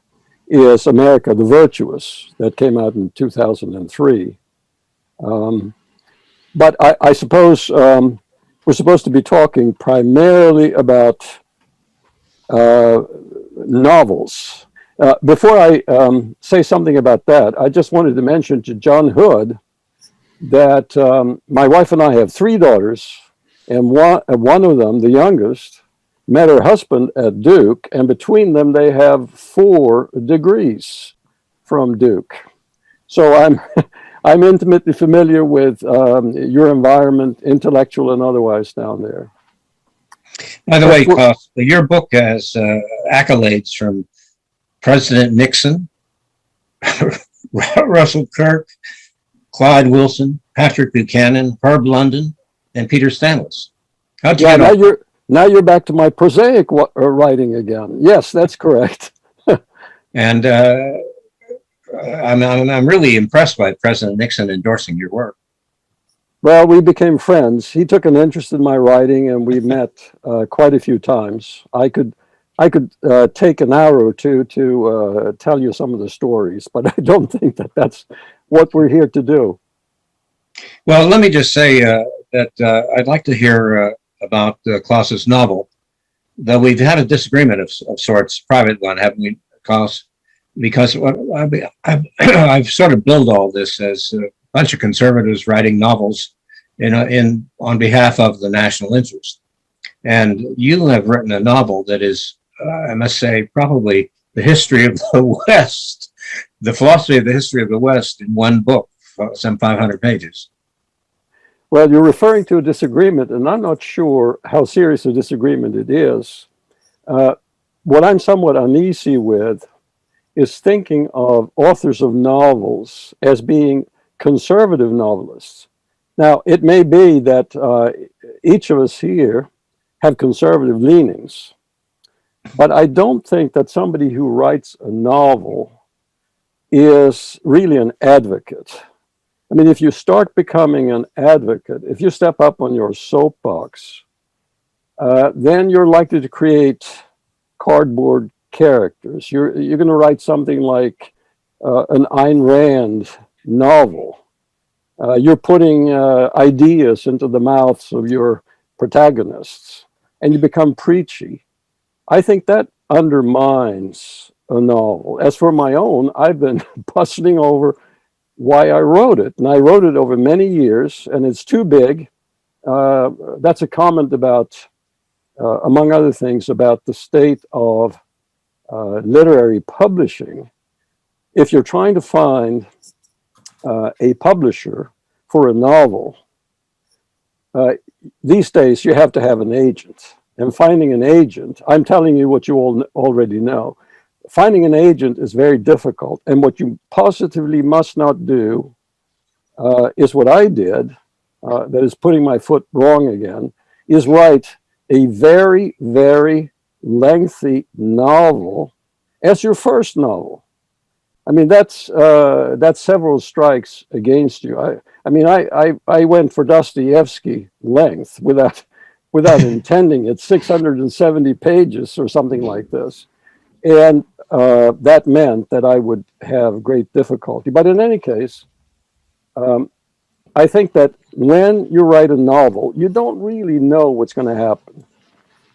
Speaker 3: is America the Virtuous, that came out in 2003. But I suppose we're supposed to be talking primarily about novels. Before I say something about that, I just wanted to mention to John Hood that my wife and I have three daughters, and one of them, the youngest, met her husband at Duke, and between them they have 4 degrees from Duke. So I'm intimately familiar with your environment, intellectual and otherwise, down there.
Speaker 1: By the way, Klaus, your book has accolades from President Nixon, Russell Kirk, Clyde Wilson, Patrick Buchanan, Herb London, and Peter Stanless. How'd you get on?
Speaker 3: Now you're back to my prosaic writing again. Yes, that's correct.
Speaker 1: And I'm really impressed by President Nixon endorsing your work.
Speaker 3: Well, we became friends. He took an interest in my writing, and we met quite a few times. I could take an hour or two to tell you some of the stories, but I don't think that that's what we're here to do.
Speaker 1: Well, let me just say that I'd like to hear about Klaus's novel, though we've had a disagreement of sorts, private one, haven't we, Klaus? Because I've sort of billed all this as a bunch of conservatives writing novels on behalf of the national interest. And you have written a novel that is, I must say, probably the history of the West, the philosophy of the history of the West in one book, some 500 pages.
Speaker 3: Well, you're referring to a disagreement, and I'm not sure how serious a disagreement it is. What I'm somewhat uneasy with is thinking of authors of novels as being conservative novelists. Now, it may be that each of us here have conservative leanings, but I don't think that somebody who writes a novel is really an advocate. I mean, if you start becoming an advocate, if you step up on your soapbox, then you're likely to create cardboard characters. You're going to write something like an Ayn Rand novel. You're putting ideas into the mouths of your protagonists, and you become preachy. I think that undermines a novel. As for my own, I've been puzzling over why I wrote it, and I wrote it over many years, and it's too big. That's a comment about, among other things, about the state of literary publishing. If you're trying to find a publisher for a novel, these days you have to have an agent. And finding an agent, I'm telling you what you all already know, finding an agent is very difficult. And what you positively must not do is what I did, that is putting my foot wrong again, is write a very, very lengthy novel as your first novel. I mean, that's several strikes against you. I went for Dostoevsky length without intending it, 670 pages or something like this. And that meant that I would have great difficulty. But in any case, I think that when you write a novel, you don't really know what's going to happen.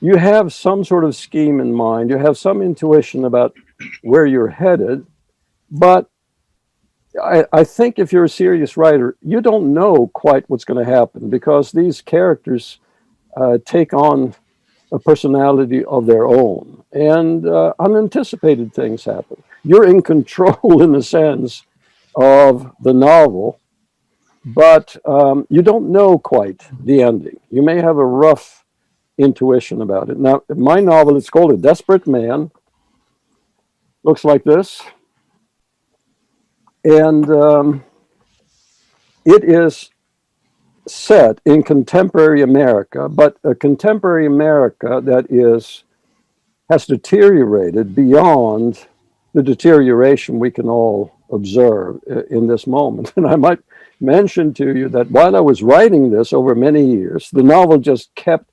Speaker 3: You have some sort of scheme in mind. You have some intuition about where you're headed. But I think if you're a serious writer, you don't know quite what's going to happen, because these characters take on a personality of their own, and unanticipated things happen. You're in control in the sense of the novel, but you don't know quite the ending. You may have a rough intuition about it. Now, my novel is called A Desperate Man. Looks like this. And it is set in contemporary America, but a contemporary America that has deteriorated beyond the deterioration we can all observe in this moment. And I might mention to you that while I was writing this over many years, the novel just kept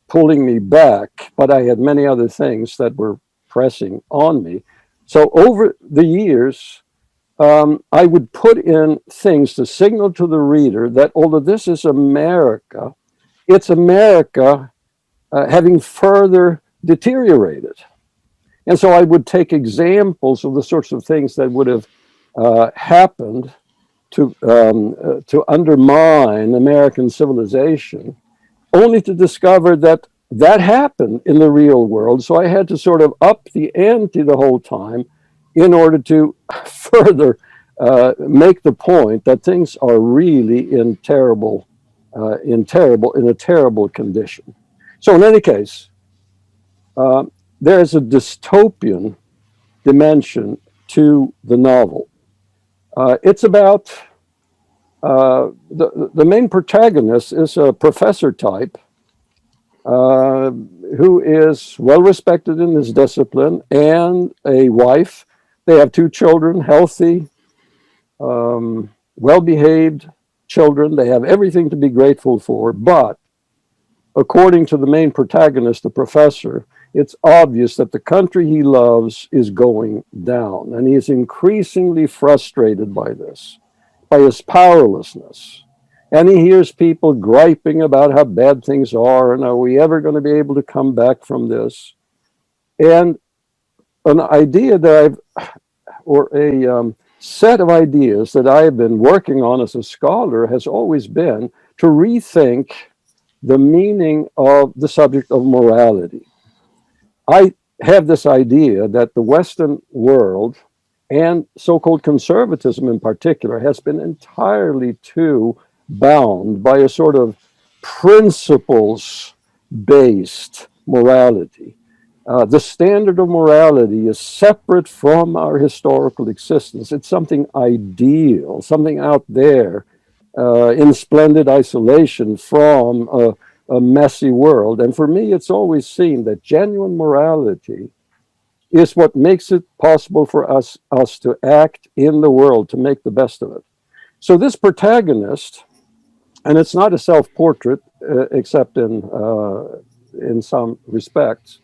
Speaker 3: pulling me back, but I had many other things that were pressing on me. So over the years, I would put in things to signal to the reader that although this is America, it's America having further deteriorated. And so I would take examples of the sorts of things that would have happened to undermine American civilization, only to discover that that happened in the real world. So I had to sort of up the ante the whole time in order to further make the point that things are really in a terrible condition. So in any case, there's a dystopian dimension to the novel. It's about the main protagonist is a professor type who is well respected in his discipline, and a wife. They have 2 children, healthy, well behaved children. They have everything to be grateful for. But according to the main protagonist, the professor, it's obvious that the country he loves is going down, and he is increasingly frustrated by this, by his powerlessness. And he hears people griping about how bad things are, and are we ever going to be able to come back from this? And an idea that a set of ideas that I have been working on as a scholar has always been to rethink the meaning of the subject of morality. I have this idea that the Western world, and so-called conservatism in particular, has been entirely too bound by a sort of principles-based morality. The standard of morality is separate from our historical existence. It's something ideal, something out there in splendid isolation from a messy world. And for me, it's always seemed that genuine morality is what makes it possible for us to act in the world, to make the best of it. So this protagonist, and it's not a self-portrait, except in some respects,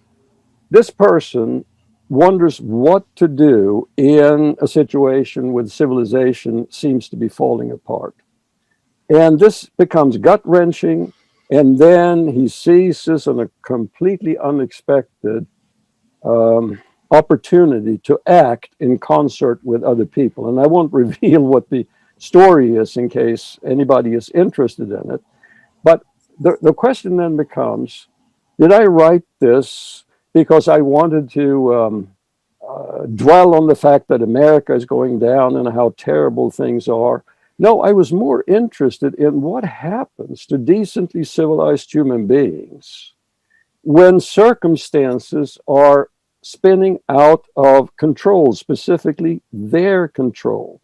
Speaker 3: this person wonders what to do in a situation where civilization seems to be falling apart. And this becomes gut-wrenching, and then he seizes on a completely unexpected opportunity to act in concert with other people. And I won't reveal what the story is in case anybody is interested in it. But the question then becomes, did I write this because I wanted to dwell on the fact that America is going down and how terrible things are? No, I was more interested in what happens to decently civilized human beings when circumstances are spinning out of control, specifically their control.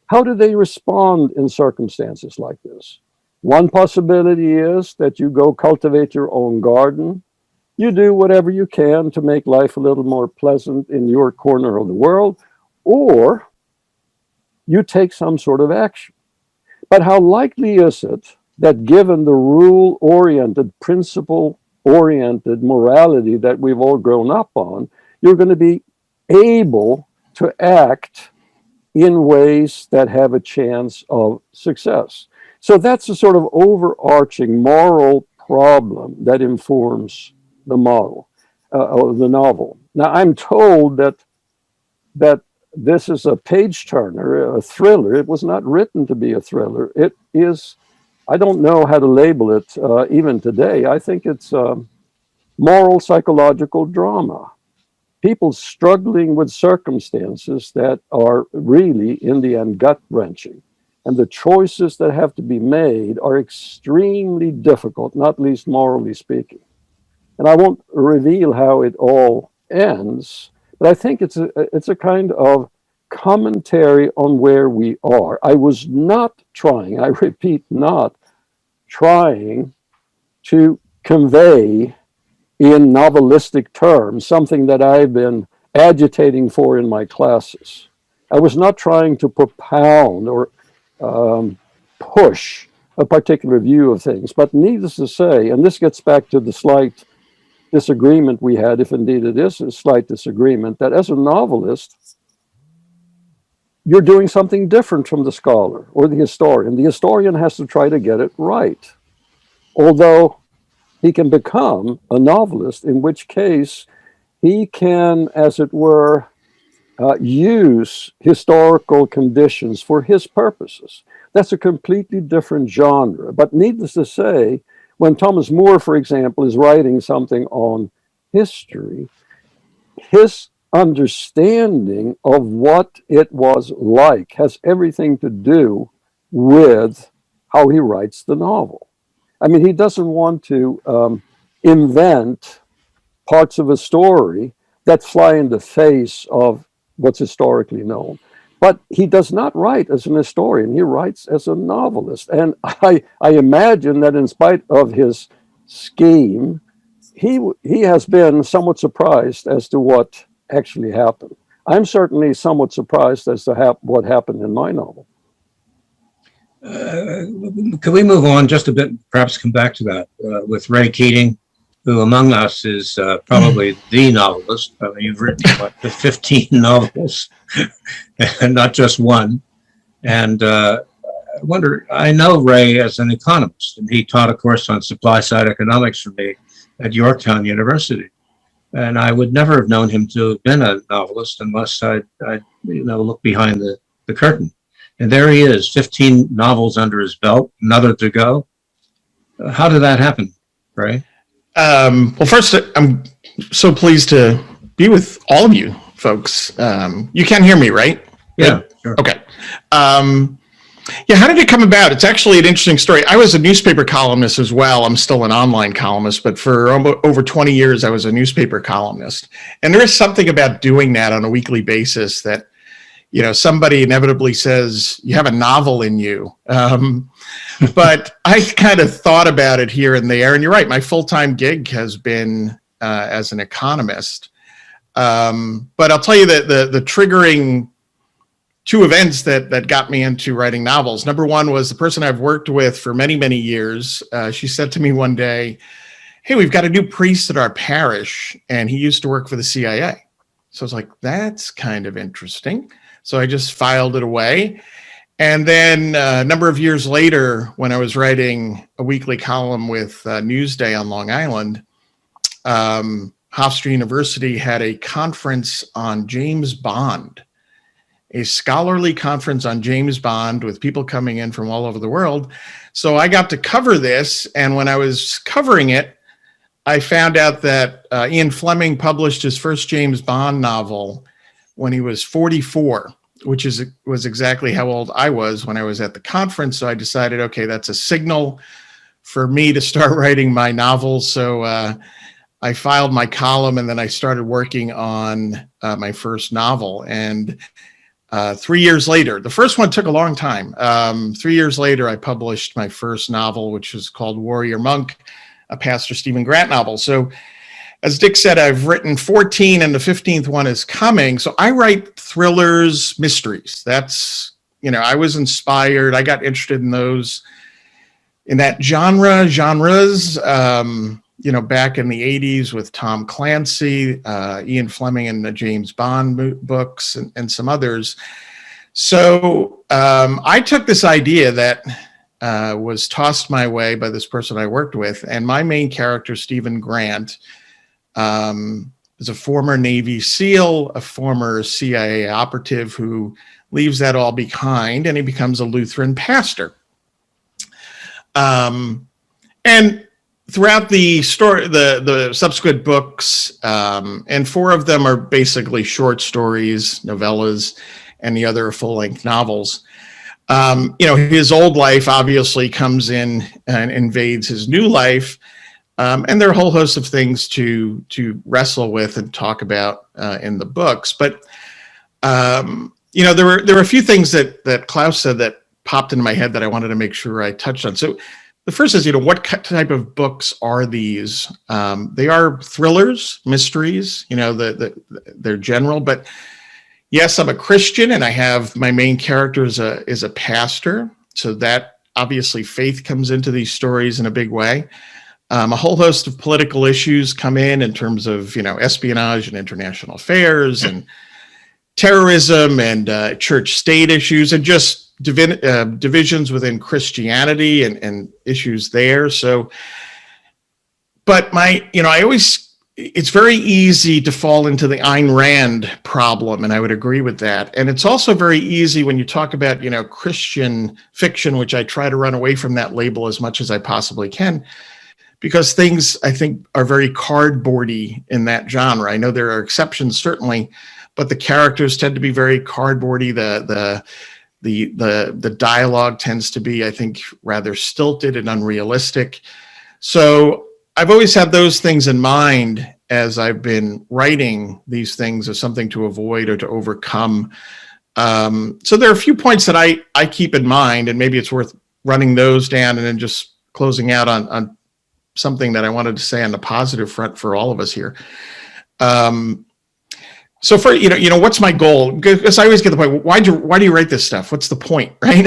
Speaker 3: How do they respond in circumstances like this? One possibility is that you go cultivate your own garden. You do whatever you can to make life a little more pleasant in your corner of the world, or you take some sort of action. But how likely is it that given the rule-oriented, principle-oriented morality that we've all grown up on, you're going to be able to act in ways that have a chance of success? So that's a sort of overarching moral problem that informs the model of the novel. Now, I'm told that this is a page turner, a thriller. It was not written to be a thriller. It is, I don't know how to label it even today. I think it's moral psychological drama. People struggling with circumstances that are really, in the end, gut-wrenching. And the choices that have to be made are extremely difficult, not least morally speaking. And I won't reveal how it all ends, but I think it's a kind of commentary on where we are. I was not trying, I repeat, not trying to convey in novelistic terms something that I've been agitating for in my classes. I was not trying to propound or push a particular view of things, but needless to say, and this gets back to the slight disagreement we had, if indeed it is a slight disagreement, that as a novelist, you're doing something different from the scholar or the historian. The historian has to try to get it right, although he can become a novelist, in which case he can, as it were, use historical conditions for his purposes. That's a completely different genre. But needless to say, when Thomas More, for example, is writing something on history, his understanding of what it was like has everything to do with how he writes the novel. I mean, he doesn't want to invent parts of a story that fly in the face of what's historically known. But he does not write as an historian, he writes as a novelist. And I imagine that in spite of his scheme, he has been somewhat surprised as to what actually happened. I'm certainly somewhat surprised as to what happened in my novel.
Speaker 1: Can we move on just a bit, perhaps come back to that with Ray Keating, who among us is probably the novelist. I mean, you've written what, 15 novels, and not just one. And I wonder, I know Ray as an economist, and he taught a course on supply side economics for me at Yorktown University. And I would never have known him to have been a novelist unless I look behind the curtain. And there he is, 15 novels under his belt, another to go. How did that happen, Ray?
Speaker 2: Well, first, I'm so pleased to be with all of you folks. You can hear me, right?
Speaker 1: Yeah, sure.
Speaker 2: Okay. Yeah, how did it come about? It's actually an interesting story. I was a newspaper columnist as well. I'm still an online columnist, but for over 20 years, I was a newspaper columnist. And there is something about doing that on a weekly basis that, somebody inevitably says, you have a novel in you. But I kind of thought about it here and there. And you're right, my full-time gig has been as an economist. But I'll tell you that the triggering two events that got me into writing novels. Number one was the person I've worked with for many, many years. She said to me one day, hey, we've got a new priest at our parish, and he used to work for the CIA. So I was like, that's kind of interesting. So I just filed it away. And then a number of years later, when I was writing a weekly column with Newsday on Long Island, Hofstra University had a conference on James Bond, a scholarly conference on James Bond with people coming in from all over the world. So I got to cover this. And when I was covering it, I found out that Ian Fleming published his first James Bond novel when he was 44, which was exactly how old I was when I was at the conference. So I decided, okay, that's a signal for me to start writing my novels. So I filed my column, and then I started working on my first novel. And 3 years later, the first one took a long time. 3 years later, I published my first novel, which was called Warrior Monk, a Pastor Stephen Grant novel. So as Dick said, I've written 14 and the 15th one is coming. So I write thrillers, mysteries. That's, I was inspired. I got interested in that genres, back in the 80s with Tom Clancy, Ian Fleming and the James Bond books and some others. So I took this idea that was tossed my way by this person I worked with, and my main character, Stephen Grant, is a former Navy SEAL, a former CIA operative who leaves that all behind, and he becomes a Lutheran pastor. And throughout the story, the subsequent books, and 4 of them are basically short stories, novellas, and the other full-length novels. His old life obviously comes in and invades his new life. And there are a whole host of things to wrestle with and talk about in the books. But, there were a few things that Klaus said that popped into my head that I wanted to make sure I touched on. So the first is, what type of books are these? They are thrillers, mysteries, they're general. But yes, I'm a Christian, and I have my main character is a pastor. So that obviously faith comes into these stories in a big way. A whole host of political issues come in terms of, espionage and international affairs and terrorism and church-state issues and just divisions within Christianity and issues there. So, but I always it's very easy to fall into the Ayn Rand problem, and I would agree with that. And it's also very easy when you talk about, Christian fiction, which I try to run away from that label as much as I possibly can, because things I think are very cardboardy in that genre. I know there are exceptions certainly, but the characters tend to be very cardboardy. The dialogue tends to be, I think, rather stilted and unrealistic. So I've always had those things in mind as I've been writing these things as something to avoid or to overcome. So there are a few points that I keep in mind, and maybe it's worth running those down and then just closing out on something that I wanted to say on the positive front for all of us here. So for, what's my goal? Because I always get the point, why do you write this stuff? What's the point, right?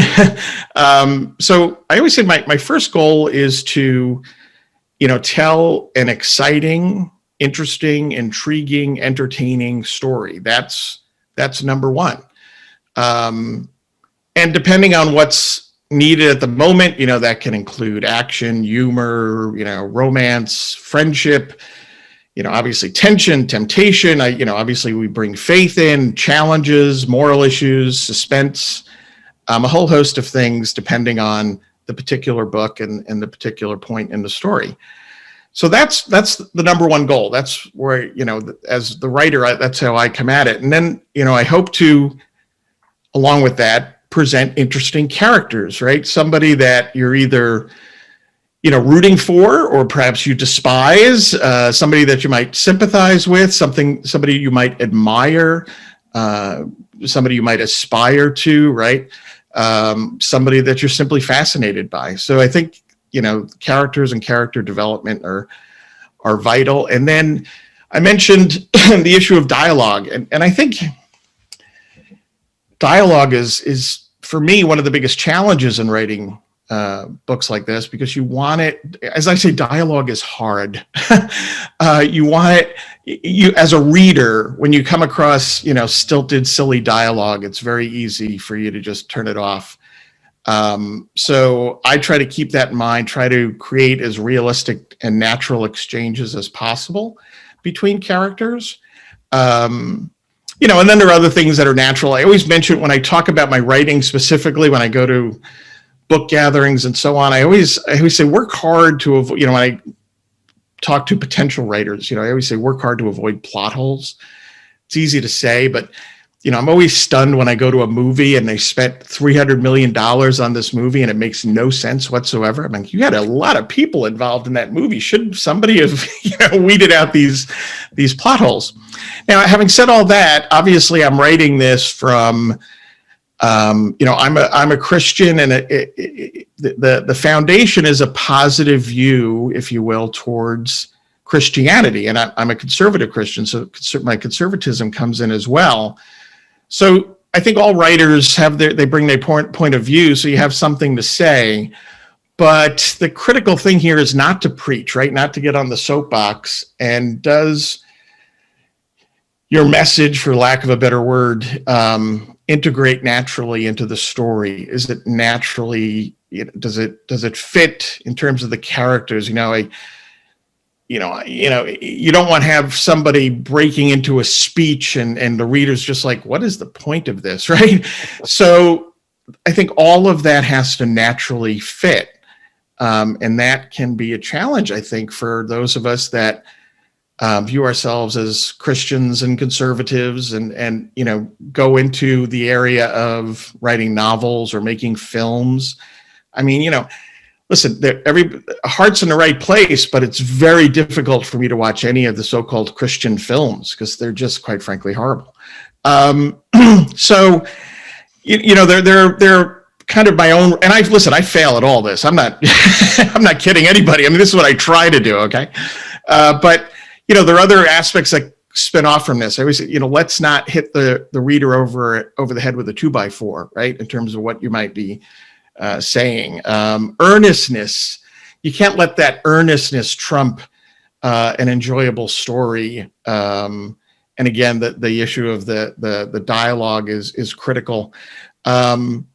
Speaker 2: So I always say my first goal is to, tell an exciting, interesting, intriguing, entertaining story. That's number one. And depending on what's needed at the moment, that can include action, humor, romance, friendship, obviously tension, temptation. Obviously we bring faith in, challenges, moral issues, suspense, a whole host of things depending on the particular book and the particular point in the story. So that's the number one goal. That's where, as the writer, that's how I come at it. And then, I hope to, along with that, present interesting characters, right? Somebody that you're either, rooting for, or perhaps you despise, somebody that you might sympathize with, somebody you might admire, somebody you might aspire to, right? Somebody that you're simply fascinated by. So I think, characters and character development are vital. And then I mentioned the issue of dialogue, and I think dialogue is for me one of the biggest challenges in writing books like this, because you want it, as I say, dialogue is hard. You want it, you as a reader, when you come across, stilted, silly dialogue, it's very easy for you to just turn it off. So I try to keep that in mind, try to create as realistic and natural exchanges as possible between characters. And then there are other things that are natural. I always mention when I talk about my writing, specifically when I go to book gatherings and so on, I always say work hard to avoid, when I talk to potential writers, I always say work hard to avoid plot holes. It's easy to say, but I'm always stunned when I go to a movie and they spent $300 million on this movie and it makes no sense whatsoever. I'm like, you had a lot of people involved in that movie. Shouldn't somebody have weeded out these plot holes? Now, having said all that, obviously I'm writing this from, I'm a Christian, and the foundation is a positive view, if you will, towards Christianity. And I'm a conservative Christian, so my conservatism comes in as well. So I think all writers they bring their point of view, so you have something to say. But the critical thing here is not to preach, right? Not to get on the soapbox. And does your message, for lack of a better word, integrate naturally into the story? Is it naturally, does it fit in terms of the characters? You don't want to have somebody breaking into a speech and the reader's just like, what is the point of this, right? So I think all of that has to naturally fit. And that can be a challenge, I think, for those of us that view ourselves as Christians and conservatives and go into the area of writing novels or making films. I mean, listen, heart's in the right place, but it's very difficult for me to watch any of the so-called Christian films because they're just, quite frankly, horrible. So, they're kind of my own, and I fail at all this. I'm not, I'm not kidding anybody. I mean, this is what I try to do. Okay. But there are other aspects that spin off from this. I always say, let's not hit the reader over the head with a 2x4, right? In terms of what you might be saying. Earnestness, you can't let that earnestness trump an enjoyable story. And again, the issue of the dialogue is critical. And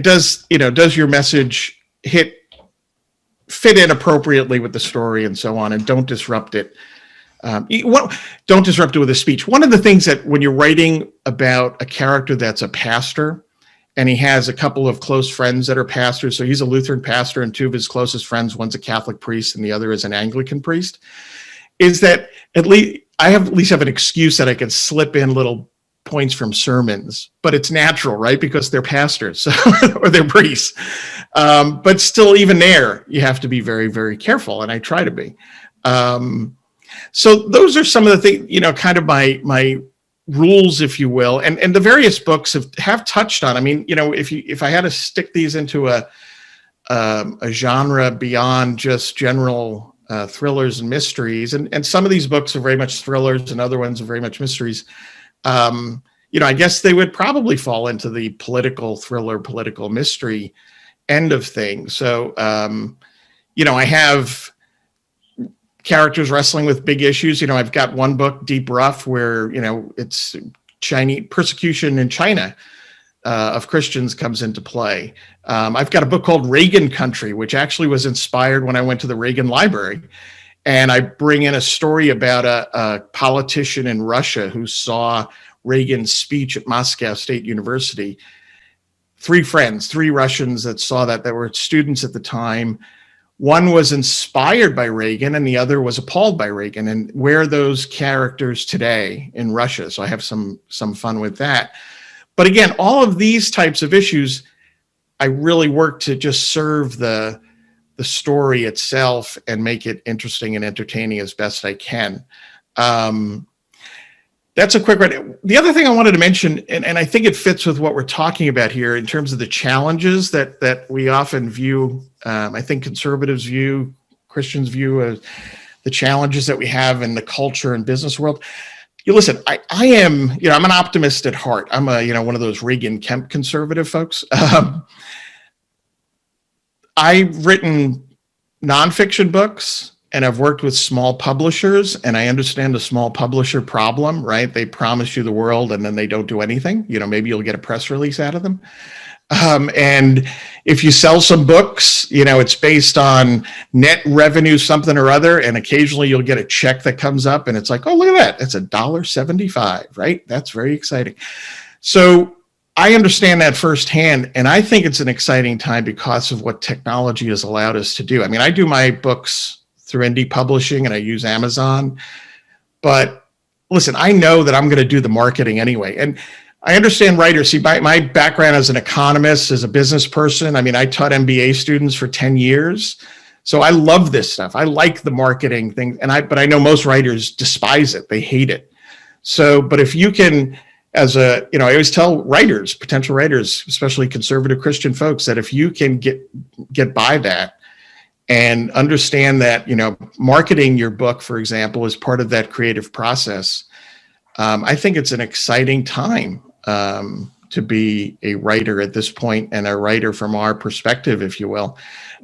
Speaker 2: does your message fit in appropriately with the story and so on, and don't disrupt it Don't disrupt it with a speech. One of the things that when you're writing about a character that's a pastor, and he has a couple of close friends that are pastors, so he's a Lutheran pastor, and two of his closest friends, one's a Catholic priest and the other is an Anglican priest, is that at least I at least have an excuse that I can slip in little points from sermons, but it's natural, right? Because they're pastors or they're priests. But still, even there, you have to be very, very careful, and I try to be. So those are some of the things, kind of my rules, if you will, and the various books have touched on. I mean, if I had to stick these into a genre beyond just general thrillers and mysteries, and some of these books are very much thrillers and other ones are very much mysteries. I guess they would probably fall into the political thriller, political mystery end of things. So, I have characters wrestling with big issues. I've got one book, Deep Rough, where, it's Chinese persecution in China of Christians comes into play. I've got a book called Reagan Country, which actually was inspired when I went to the Reagan Library. And I bring in a story about a politician in Russia who saw Reagan's speech at Moscow State University. Three Russians that saw that were students at the time. One was inspired by Reagan and the other was appalled by Reagan, and where are those characters today in Russia? So I have some fun with that. But again, all of these types of issues, I really work to just serve the story itself and make it interesting and entertaining as best I can. That's a quick one. The other thing I wanted to mention, and I think it fits with what we're talking about here in terms of the challenges that we often view, I think conservatives view, Christians view as the challenges that we have in the culture and business world. Listen, I am, I'm an optimist at heart. I'm one of those Reagan Kemp conservative folks. I've written nonfiction books and I've worked with small publishers, and I understand the small publisher problem, right? They promise you the world and then they don't do anything. Maybe you'll get a press release out of them. And if you sell some books, it's based on net revenue, something or other. And occasionally you'll get a check that comes up and it's like, oh, look at that. It's $1.75, right? That's very exciting. So I understand that firsthand. And I think it's an exciting time because of what technology has allowed us to do. I mean, I do my books through indie publishing and I use Amazon, but listen, I know that I'm going to do the marketing anyway. And I understand writers. See, my background as an economist, as a business person, I mean, I taught MBA students for 10 years. So I love this stuff. I like the marketing thing. But I know most writers despise it. They hate it. So, but if you can, I always tell writers, potential writers, especially conservative Christian folks, that if you can get by that and understand that, marketing your book, for example, is part of that creative process, I think it's an exciting time to be a writer at this point, and a writer from our perspective, if you will.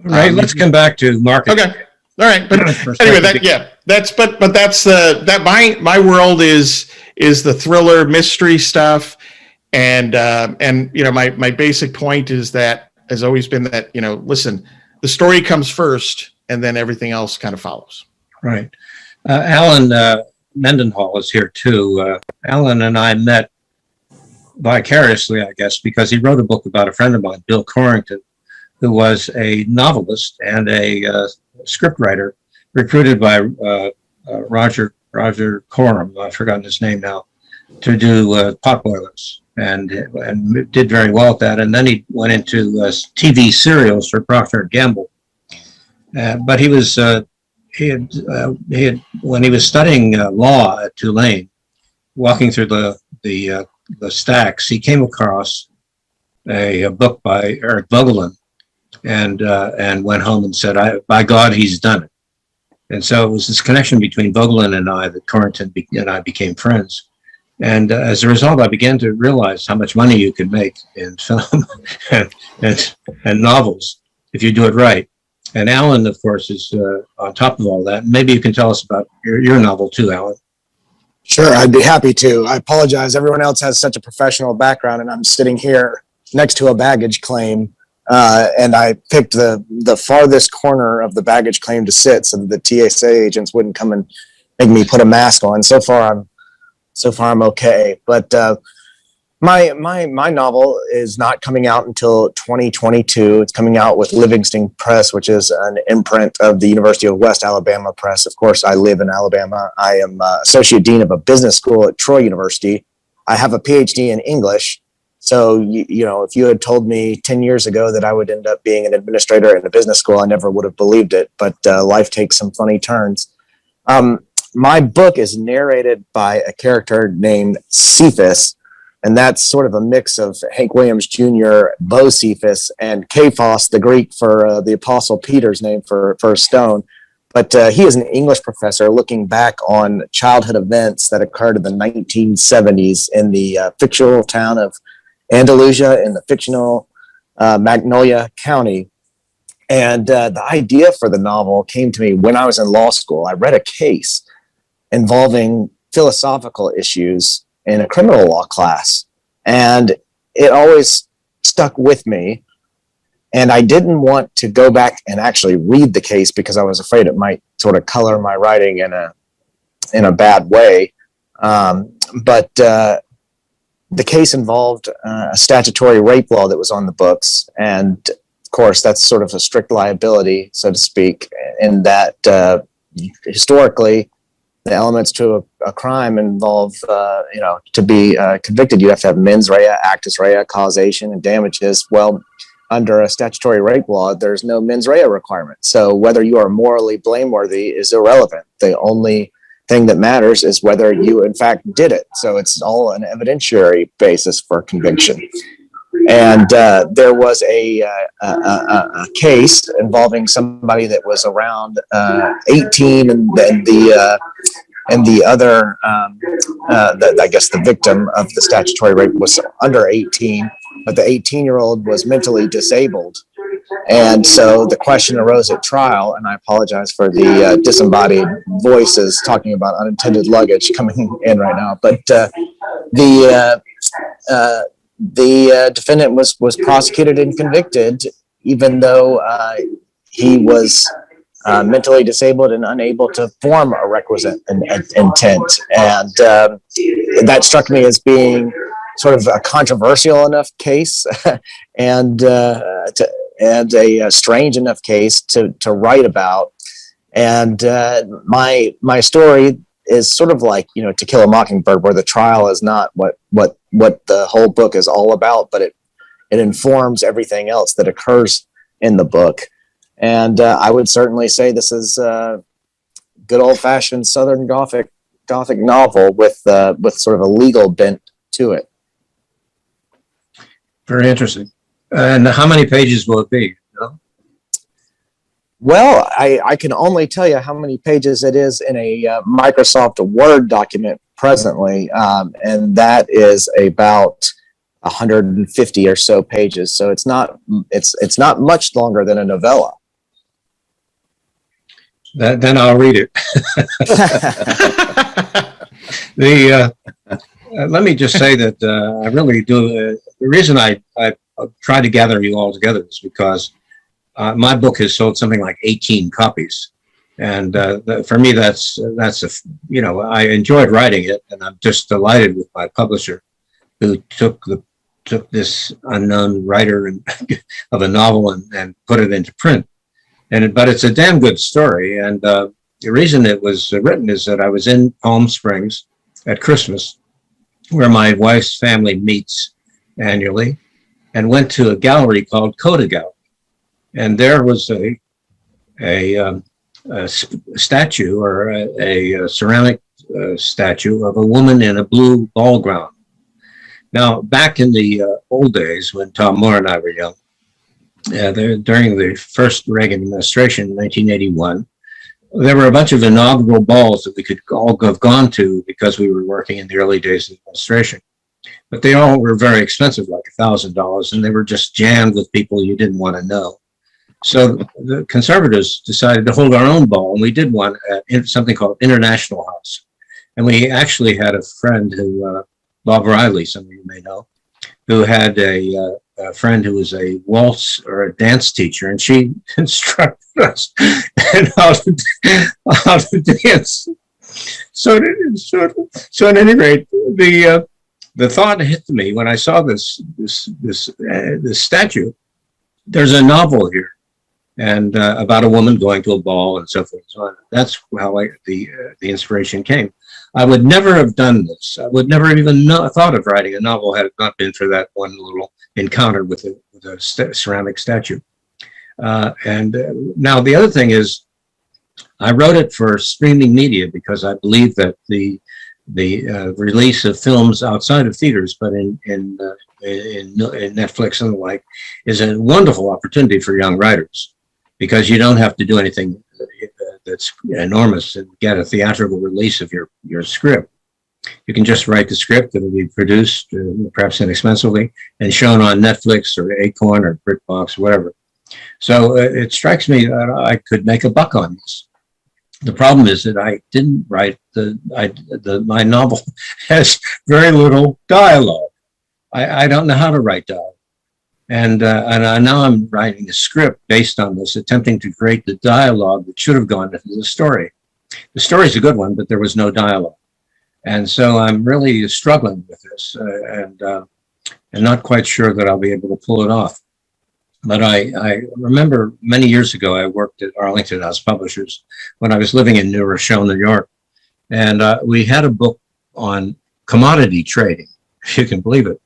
Speaker 1: Right. Let's come back to marketing.
Speaker 2: Okay. All right. But anyway, my world is the thriller mystery stuff. And my basic point is that has always been that, listen, the story comes first and then everything else kind of follows.
Speaker 1: Right. Alan Mendenhall is here too. Alan and I met vicariously, I guess, because he wrote a book about a friend of mine, Bill Corrington, who was a novelist and a scriptwriter recruited by Roger Coram, I've forgotten his name now, to do Potboilers, and did very well at that. And then he went into TV serials for Procter & Gamble. But he was when he was studying law at Tulane, walking through the stacks, he came across a book by Eric Vogelin, and went home and said, by God, he's done it. And so it was this connection between Vogelin and I that Corrington and I became friends. And as a result, I began to realize how much money you can make in film and novels if you do it right. And Alan, of course, is on top of all that. Maybe you can tell us about your novel too, Alan.
Speaker 5: Sure, I'd be happy to. I apologize. Everyone else has such a professional background, and I'm sitting here next to a baggage claim. And I picked the farthest corner of the baggage claim to sit so that the TSA agents wouldn't come and make me put a mask on. So far I'm okay. But my novel is not coming out until 2022. It's coming out with Livingston Press, which is an imprint of the University of West Alabama Press. Of course, I live in Alabama. I am associate dean of a business school at Troy University. I have a PhD in English. So, you know, if you had told me 10 years ago that I would end up being an administrator in a business school, I never would have believed it. But life takes some funny turns. My book is narrated by a character named Cephas, and that's sort of a mix of Hank Williams Jr., Bocephus, and Kephas, the Greek for the Apostle Peter's name for a stone. But he is an English professor looking back on childhood events that occurred in the 1970s in the fictional town of Andalusia in the fictional Magnolia County. And the idea for the novel came to me when I was in law school. I read a case involving philosophical issues in a criminal law class, and it always stuck with me. And I didn't want to go back and actually read the case because I was afraid it might sort of color my writing in a bad way. But the case involved a statutory rape law that was on the books, and of course that's sort of a strict liability, so to speak, in that historically the elements to a crime involve, to be convicted, you have to have mens rea, actus rea, causation, and damages. Well, under a statutory rape law, there's no mens rea requirement. So whether you are morally blameworthy is irrelevant. The only thing that matters is whether you, in fact, did it. So it's all an evidentiary basis for conviction. And there was a case involving somebody that was around 18, and the other, I guess the victim of the statutory rape was under 18, but the 18-year-old was mentally disabled. And so the question arose at trial, and I apologize for the disembodied voices talking about unintended luggage coming in right now, but the defendant was prosecuted and convicted, even though he was mentally disabled and unable to form a requisite intent. And that struck me as being sort of a controversial enough case and a strange enough case to write about. And my story is sort of like, To Kill a Mockingbird, where the trial is not what the whole book is all about, but it informs everything else that occurs in the book. And I would certainly say this is a good old-fashioned Southern Gothic novel with sort of a legal bent to it.
Speaker 1: Very interesting. And how many pages will it be?
Speaker 5: Well, I can only tell you how many pages it is in a Microsoft Word document presently, and that is about 150 or so pages. So it's not much longer than a novella.
Speaker 1: Then I'll read it. Let me just say that I really do. The reason I tried to gather you all together is because my book has sold something like 18 copies, and for me, I enjoyed writing it, and I'm just delighted with my publisher, who took this unknown writer of a novel and put it into print. But it's a damn good story, and the reason it was written is that I was in Palm Springs at Christmas, where my wife's family meets annually, and went to a gallery called Coda Gallery. And there was a statue, or a ceramic statue of a woman in a blue ball gown. Now, back in the old days, when Tom Moore and I were young, during the first Reagan administration in 1981, there were a bunch of inaugural balls that we could all have gone to because we were working in the early days of the administration. But they all were very expensive, like $1,000, and they were just jammed with people you didn't want to know. So the conservatives decided to hold our own ball, and we did one at something called International House. And we actually had a friend who, Bob Riley, some of you may know, who had a friend who was a waltz or a dance teacher, and she instructed us in how to dance. So, at any rate, the thought hit me when I saw this statue. There's a novel here, and about a woman going to a ball and so forth and so on. That's how the inspiration came. I would never have done this. I would never even thought of writing a novel had it not been for that one little encounter with a ceramic statue. And now the other thing is, I wrote it for streaming media because I believe that the release of films outside of theaters, but in Netflix and the like, is a wonderful opportunity for young writers, because you don't have to do anything that's enormous and get a theatrical release of your script. You can just write the script that will be produced, perhaps inexpensively, and shown on Netflix or Acorn or BritBox or whatever. So it strikes me that I could make a buck on this. The problem is that I didn't write my novel has very little dialogue. I don't know how to write dialogue. And now I'm writing a script based on this, attempting to create the dialogue that should have gone into the story. The story's a good one, but there was no dialogue. And so I'm really struggling with this and not quite sure that I'll be able to pull it off. But I remember many years ago, I worked at Arlington House Publishers when I was living in New Rochelle, New York. And we had a book on commodity trading, if you can believe it.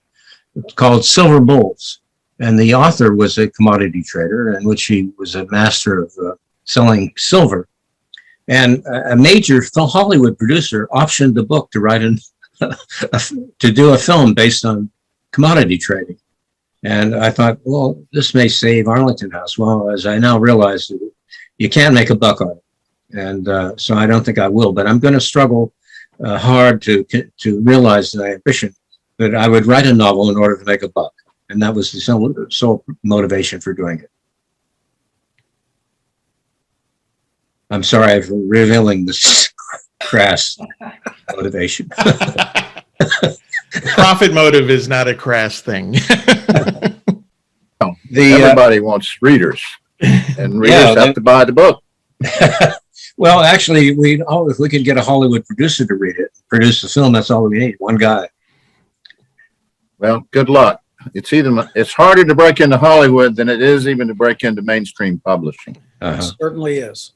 Speaker 1: It's called Silver Bulls. And the author was a commodity trader, in which he was a master of selling silver. And a major Hollywood producer optioned the book to write to do a film based on commodity trading. And I thought, well, this may save Arlington House. Well, as I now realize, you can't make a buck on it. And so I don't think I will, but I'm going to struggle hard to realize the ambition that I would write a novel in order to make a buck. And that was the sole motivation for doing it. I'm sorry for revealing this crass motivation.
Speaker 2: Profit motive is not a crass thing.
Speaker 6: Everybody wants readers, and readers have to buy the book.
Speaker 1: Well, actually, if we could get a Hollywood producer to read it, produce the film, that's all we need, one guy.
Speaker 6: Well, good luck. It's harder to break into Hollywood than it is even to break into mainstream publishing.
Speaker 4: It certainly is.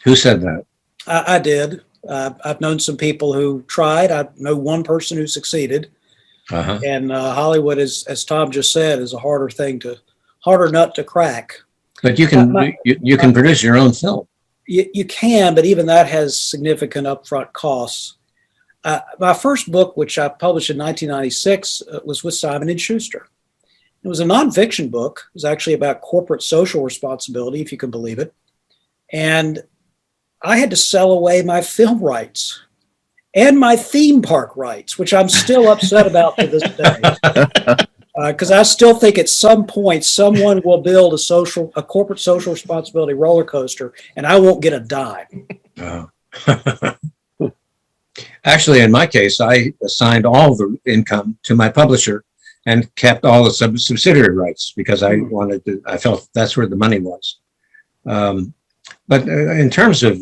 Speaker 1: Who said that?
Speaker 4: I did. I've known some people who tried. I know one person who succeeded. And Hollywood is, as Tom just said, is a harder nut to crack.
Speaker 1: But you can produce your own film.
Speaker 4: You can, but even that has significant upfront costs. My first book, which I published in 1996, was with Simon & Schuster. It was a nonfiction book. It was actually about corporate social responsibility, if you can believe it. And I had to sell away my film rights and my theme park rights, which I'm still upset about to this day. Because I still think at some point someone will build a corporate social responsibility roller coaster, and I won't get a dime.
Speaker 1: Actually, in my case, I assigned all the income to my publisher and kept all the subsidiary rights because I felt that's where the money was. But in terms of,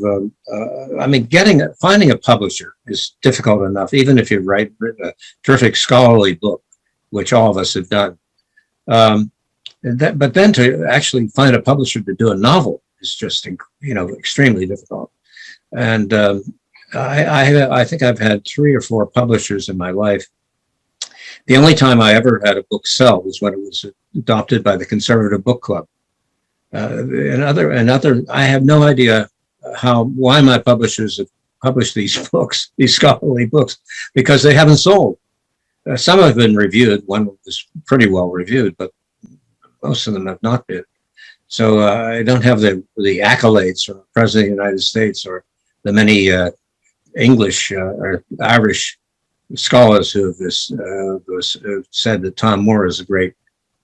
Speaker 1: finding a publisher is difficult enough, even if you've written a terrific scholarly book, which all of us have done. But then to actually find a publisher to do a novel is just, extremely difficult. And I think I've had 3 or 4 publishers in my life. The only time I ever had a book sell was when it was adopted by the Conservative Book Club. I have no idea why my publishers have published these books, these scholarly books, because they haven't sold. Some have been reviewed. One was pretty well reviewed, but most of them have not been. So I don't have the accolades from the President of the United States or the many English or Irish scholars who have said that Tom Moore is a great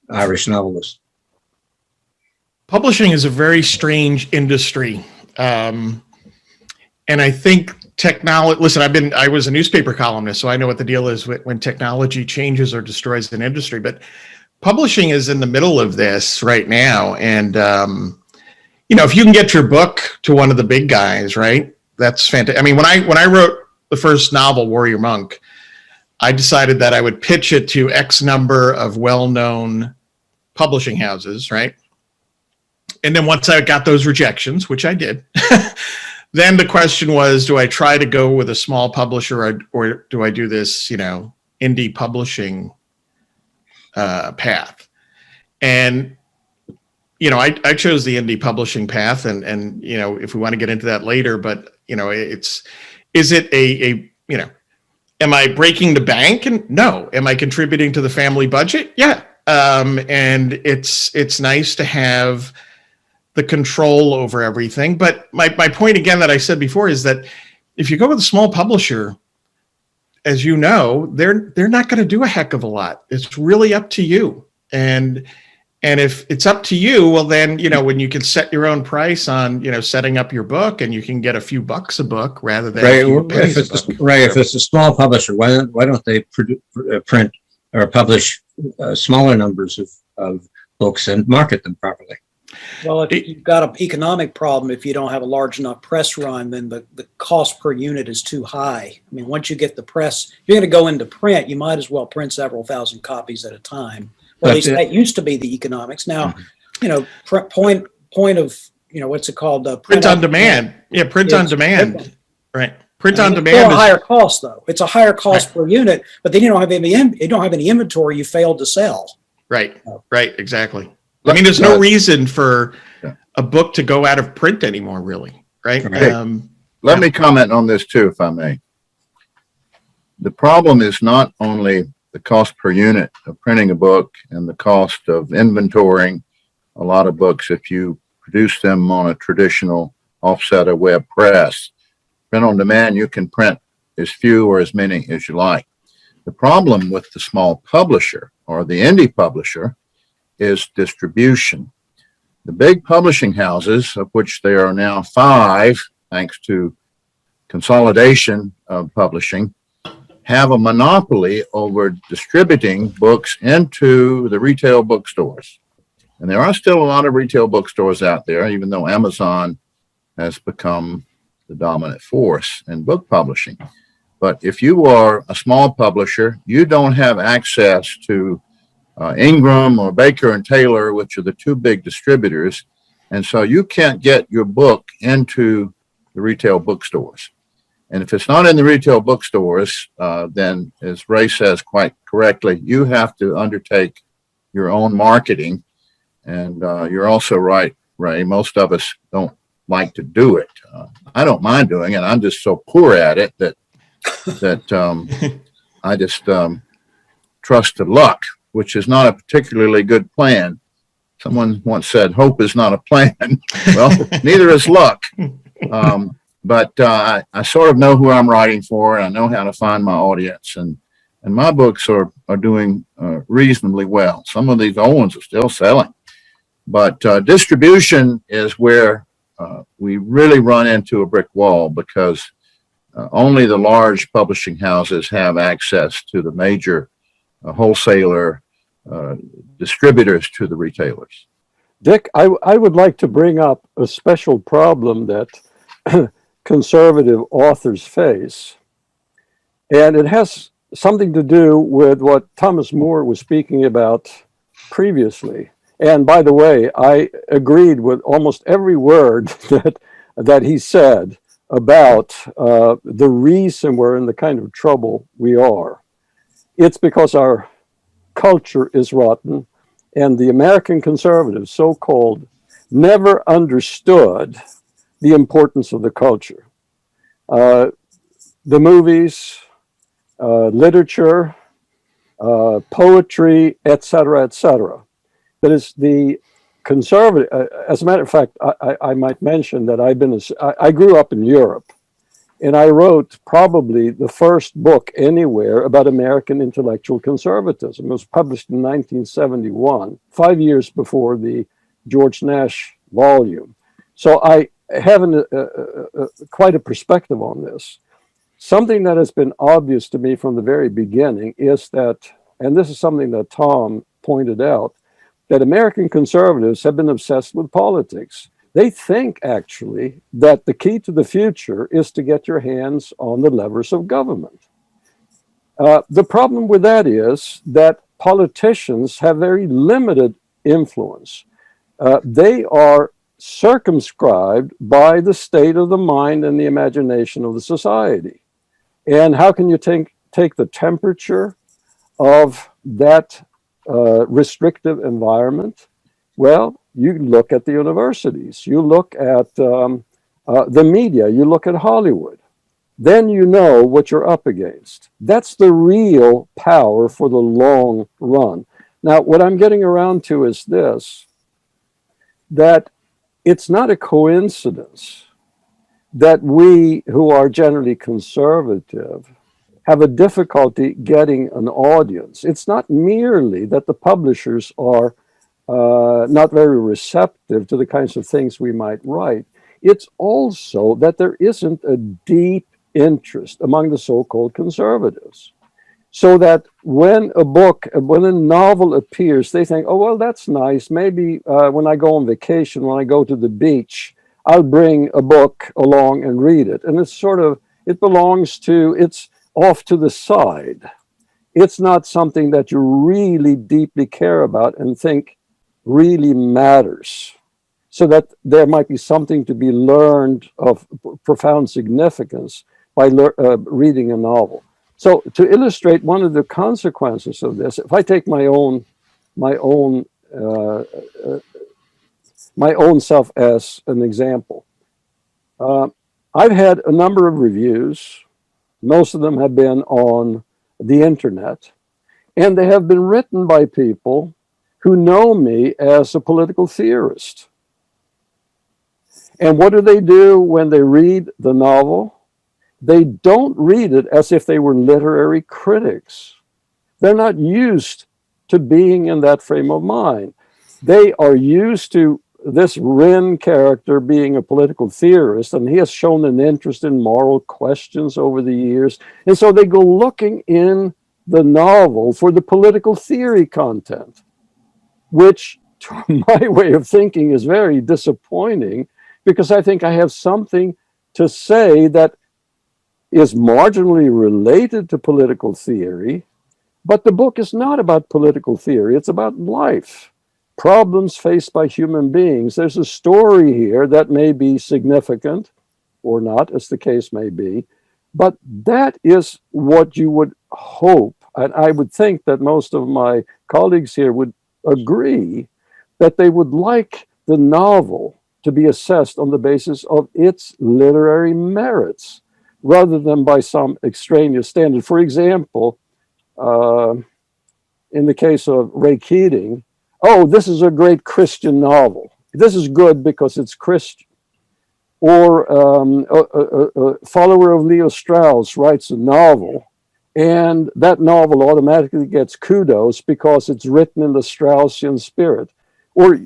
Speaker 1: Irish novelist.
Speaker 2: Publishing is a very strange industry. And I think technology, listen, I was a newspaper columnist, so I know what the deal is when technology changes or destroys an industry, but publishing is in the middle of this right now. And, if you can get your book to one of the big guys, right, that's fantastic. I mean, when I wrote the first novel, Warrior Monk, I decided that I would pitch it to X number of well-known publishing houses, right? And then once I got those rejections, which I did, then the question was, do I try to go with a small publisher or do I do this, indie publishing path? And, I chose the indie publishing path and, if we want to get into that later, but, is it am I breaking the bank? And no. Am I contributing to the family budget? Yeah. And it's nice to have the control over everything. But my point again that I said before is that if you go with a small publisher, as you know, they're not going to do a heck of a lot. It's really up to you. And if it's up to you, well then, when you can set your own price on, setting up your book and you can get a few bucks a book rather than
Speaker 1: if it's a small publisher, why don't they print or publish smaller numbers of books and market them properly?
Speaker 4: Well, if you've got an economic problem, if you don't have a large enough press run, then the cost per unit is too high. I mean, once you get the press, if you're going to go into print, you might as well print several thousand copies at a time. Or at least that used to be the economics. Now, point of, what's it called?
Speaker 2: Print on demand. Yeah, print on demand. Right. Print on demand.
Speaker 4: It's a higher cost, though. It's a higher cost per unit, but then you don't have any inventory you failed to sell.
Speaker 2: Right. Right. Exactly. I mean, there's no reason for a book to go out of print anymore, really. Right.
Speaker 6: Let me comment on this too, if I may. The problem is not only the cost per unit of printing a book and the cost of inventorying a lot of books if you produce them on a traditional offset or web press. Print on demand, you can print as few or as many as you like. The problem with the small publisher or the indie publisher is distribution. The big publishing houses, of which there are now 5, thanks to consolidation of publishing, have a monopoly over distributing books into the retail bookstores. And there are still a lot of retail bookstores out there, even though Amazon has become the dominant force in book publishing. But if you are a small publisher, you don't have access to Ingram or Baker and Taylor, which are the 2 big distributors. And so you can't get your book into the retail bookstores. And if it's not in the retail bookstores, then as Ray says quite correctly, you have to undertake your own marketing. And you're also right, Ray, most of us don't like to do it. I don't mind doing it. I'm just so poor at it that I just trust to luck, which is not a particularly good plan. Someone once said, hope is not a plan. Well, neither is luck. But I sort of know who I'm writing for, and I know how to find my audience, and my books are doing reasonably well. Some of these old ones are still selling, but distribution is where we really run into a brick wall, because only the large publishing houses have access to the major wholesaler distributors to the retailers.
Speaker 3: Dick, I would like to bring up a special problem that conservative authors face. And it has something to do with what Thomas More was speaking about previously. And by the way, I agreed with almost every word that he said about the reason we're in the kind of trouble we are. It's because our culture is rotten, and the American conservatives, so-called, never understood the importance of the culture. The movies, literature, poetry, etc., etc. That is the conservative. As a matter of fact, I might mention that I grew up in Europe, and I wrote probably the first book anywhere about American intellectual conservatism. It was published in 1971, 5 years before the George Nash volume. So I have quite a perspective on this. Something that has been obvious to me from the very beginning is that, and this is something that Tom pointed out, that American conservatives have been obsessed with politics. They think actually that the key to the future is to get your hands on the levers of government. The problem with that is that politicians have very limited influence. They are circumscribed by the state of the mind and the imagination of the society. And how can you take the temperature of that restrictive environment? Well, you look at the universities, you look at the media, you look at Hollywood. Then you know what you're up against. That's the real power for the long run. Now, what I'm getting around to is this, that it's not a coincidence that we who are generally conservative have a difficulty getting an audience. It's not merely that the publishers are not very receptive to the kinds of things we might write. It's also that there isn't a deep interest among the so-called conservatives. So that when a novel appears, they think, oh, well, that's nice. Maybe when I go on vacation, when I go to the beach, I'll bring a book along and read it. And it's it's off to the side. It's not something that you really deeply care about and think really matters. So that there might be something to be learned of profound significance by reading a novel. So to illustrate one of the consequences of this, if I take my own self as an example, I've had a number of reviews. Most of them have been on the internet, and they have been written by people who know me as a political theorist. And what do when they read the novel? They don't read it as if they were literary critics. They're not used to being in that frame of mind. They are used to this Wren character being a political theorist, and he has shown an interest in moral questions over the years. And so they go looking in the novel for the political theory content, which, to my way of thinking, is very disappointing, because I think I have something to say that is marginally related to political theory, but the book is not about political theory. It's about life, problems faced by human beings. There's a story here that may be significant or not, as the case may be, but that is what you would hope, and I would think that most of my colleagues here would agree, that they would like the novel to be assessed on the basis of its literary merits, rather than by some extraneous standard. For example, in the case of Ray Keating, oh, this is a great Christian novel. This is good because it's Christian. Or a follower of Leo Strauss writes a novel, and that novel automatically gets kudos because it's written in the Straussian spirit. Or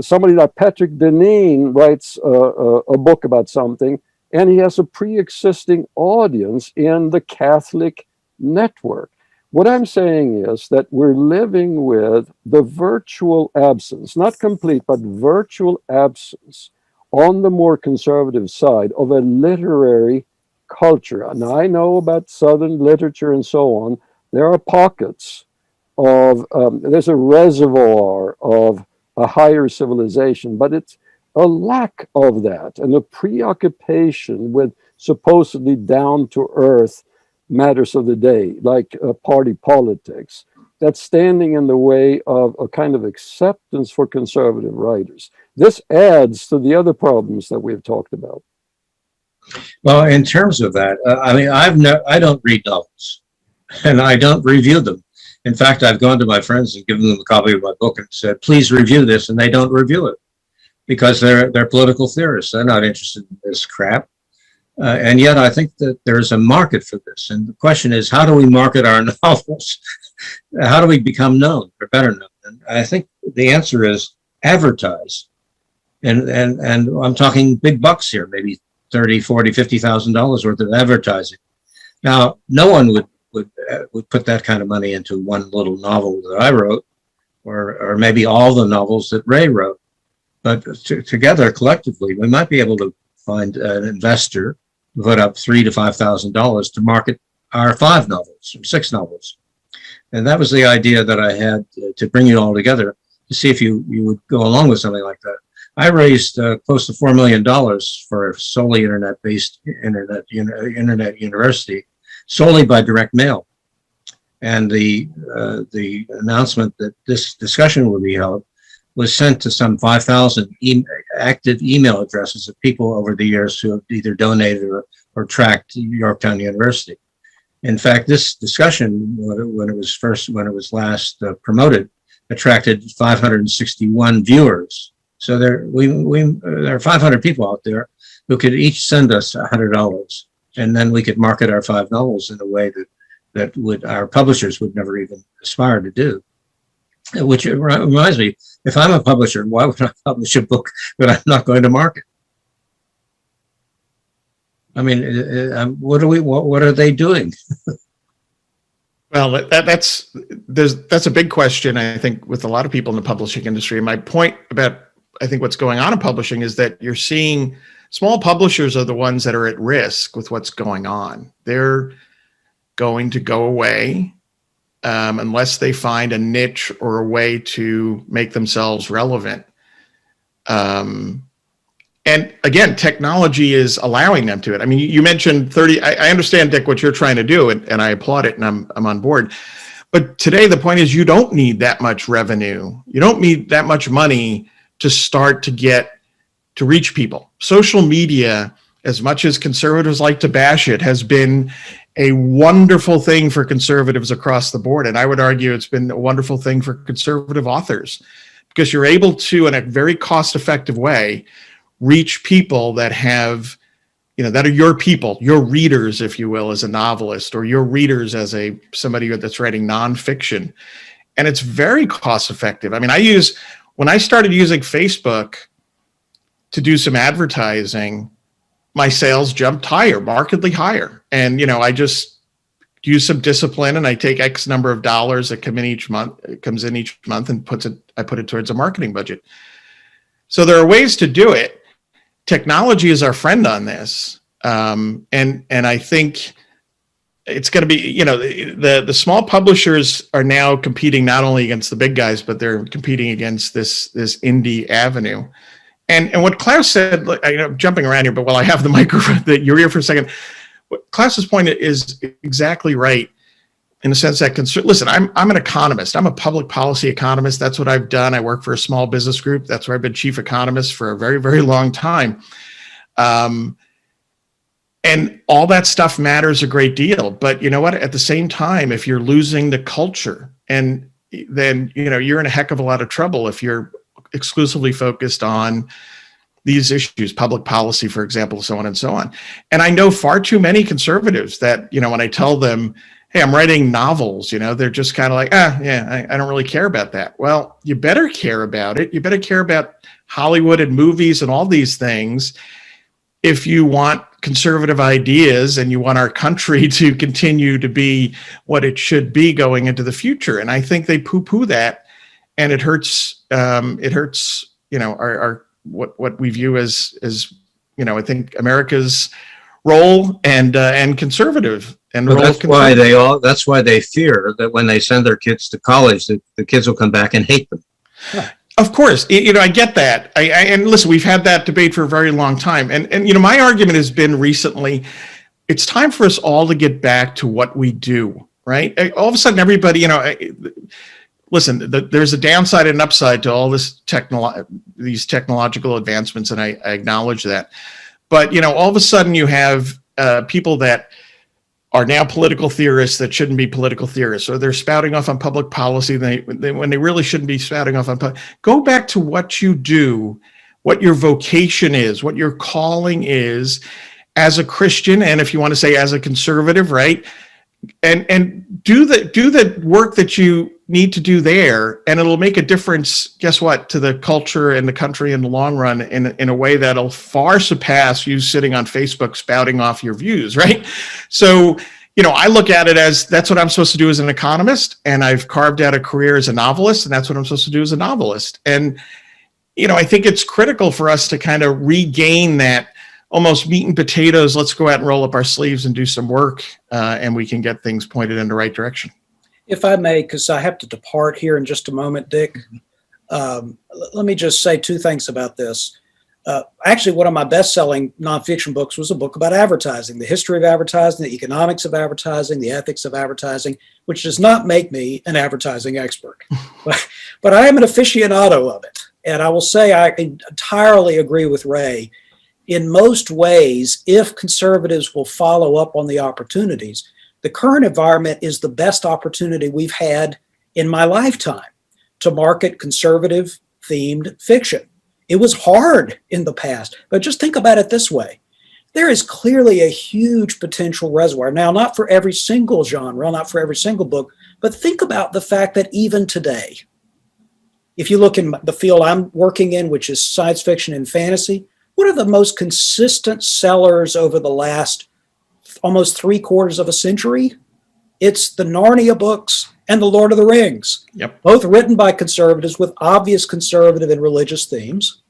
Speaker 3: somebody like Patrick Deneen writes a book about something, and he has a pre-existing audience in the Catholic network. What I'm saying is that we're living with the virtual absence, not complete, but virtual absence on the more conservative side of a literary culture. Now, I know about Southern literature and so on. There are pockets of, there's a reservoir of a higher civilization, but it's a lack of that and a preoccupation with supposedly down-to-earth matters of the day, like party politics, that's standing in the way of a kind of acceptance for conservative writers. This adds to the other problems that we've talked about.
Speaker 1: Well, in terms of that, I don't read novels, and I don't review them. In fact, I've gone to my friends and given them a copy of my book and said, please review this, and they don't review it because they're political theorists. They're not interested in this crap. And yet I think that there's a market for this. And the question is, how do we market our novels? How do we become known or better known? And I think the answer is advertise. And I'm talking big bucks here, maybe $30,000, $40,000, $50,000 worth of advertising. Now, no one would put that kind of money into one little novel that I wrote, or maybe all the novels that Ray wrote. But together, collectively, we might be able to find an investor who put up $3,000 to $5,000 to market our 5 novels, or 6 novels. And that was the idea that I had to bring you all together to see if you would go along with something like that. I raised close to $4 million for a solely internet-based internet university, solely by direct mail. And the announcement that this discussion would be held was sent to some 5,000 active email addresses of people over the years who have either donated or tracked Yorktown University. In fact, this discussion, when it was last promoted, attracted 561 viewers. So there are 500 people out there who could each send us $100, and then we could market our 5 novels in a way that our publishers would never even aspire to do. Which reminds me, if I'm a publisher, why would I publish a book that I'm not going to market? I mean, what are they doing?
Speaker 2: Well, that's a big question, I think, with a lot of people in the publishing industry. And my point about, I think, what's going on in publishing is that you're seeing small publishers are the ones that are at risk with what's going on. They're going to go away unless they find a niche or a way to make themselves relevant. And again, technology is allowing them to it. I mean, you mentioned 30. I understand, Dick, what you're trying to do, and I applaud it, and I'm on board. But today, the point is, you don't need that much revenue. You don't need that much money to start to reach people. Social media, as much as conservatives like to bash it, has been a wonderful thing for conservatives across the board. And I would argue it's been a wonderful thing for conservative authors, because you're able to, in a very cost-effective way, reach people that have, that are your people, your readers, if you will, as a novelist, or your readers as somebody that's writing nonfiction. And it's very cost effective. I mean, when I started using Facebook to do some advertising, my sales jumped higher, markedly higher. And, I just use some discipline, and I take X number of dollars that come in each month. It comes in each month, and I put it towards a marketing budget. So there are ways to do it. Technology is our friend on this. And I think it's going to be, the small publishers are now competing not only against the big guys, but they're competing against this indie avenue. And what Klaus said, jumping around here, but while I have the microphone, that you're here for a second, Klaus's point is exactly right, in the sense that, listen, I'm an economist. I'm a public policy economist. That's what I've done. I work for a small business group. That's where I've been chief economist for a very, very long time. And all that stuff matters a great deal. But you know what? At the same time, if you're losing the culture, and then, you're in a heck of a lot of trouble if you're exclusively focused on these issues, public policy, for example, so on and so on. And I know far too many conservatives that, when I tell them, hey, I'm writing novels, they're just kind of like, I don't really care about that. Well, you better care about it. You better care about Hollywood and movies and all these things if you want conservative ideas and you want our country to continue to be what it should be going into the future. And I think they poo-poo that, and it hurts. Our what we view as I think America's role and conservative. And
Speaker 1: well, that's why they fear that when they send their kids to college, that the kids will come back and hate them.
Speaker 2: Of course, I get that. And listen, we've had that debate for a very long time. And my argument has been recently, it's time for us all to get back to what we do, right? All of a sudden, everybody, listen, there's a downside and an upside to all these technological advancements, and I acknowledge that. But, all of a sudden you have people that are now political theorists that shouldn't be political theorists, or they're spouting off on public policy when they really shouldn't be spouting off on Go back to what you do, what your vocation is, what your calling is as a Christian, and if you want to say as a conservative, right? And do the work that you need to do there, and it'll make a difference, guess what, to the culture and the country in the long run in a way that'll far surpass you sitting on Facebook spouting off your views, right? So, I look at it as that's what I'm supposed to do as an economist, and I've carved out a career as a novelist, and that's what I'm supposed to do as a novelist. And I think it's critical for us to kind of regain that almost meat and potatoes. Let's go out and roll up our sleeves and do some work, and we can get things pointed in the right direction.
Speaker 4: If I may, because I have to depart here in just a moment, Dick, let me just say two things about this. Actually, one of my best-selling nonfiction books was a book about advertising, the history of advertising, the economics of advertising, the ethics of advertising, which does not make me an advertising expert. but I am an aficionado of it. And I will say I entirely agree with Ray. In most ways, if conservatives will follow up on the opportunities, the current environment is the best opportunity we've had in my lifetime to market conservative themed fiction. It was hard in the past, but just think about it this way. There is clearly a huge potential reservoir. Now, not for every single genre, not for every single book, but think about the fact that even today, if you look in the field I'm working in, which is science fiction and fantasy, what are the most consistent sellers over the last almost 3/4 of a century? It's the Narnia books and the Lord of the Rings,
Speaker 2: Yep.
Speaker 4: both written by conservatives with obvious conservative and religious themes.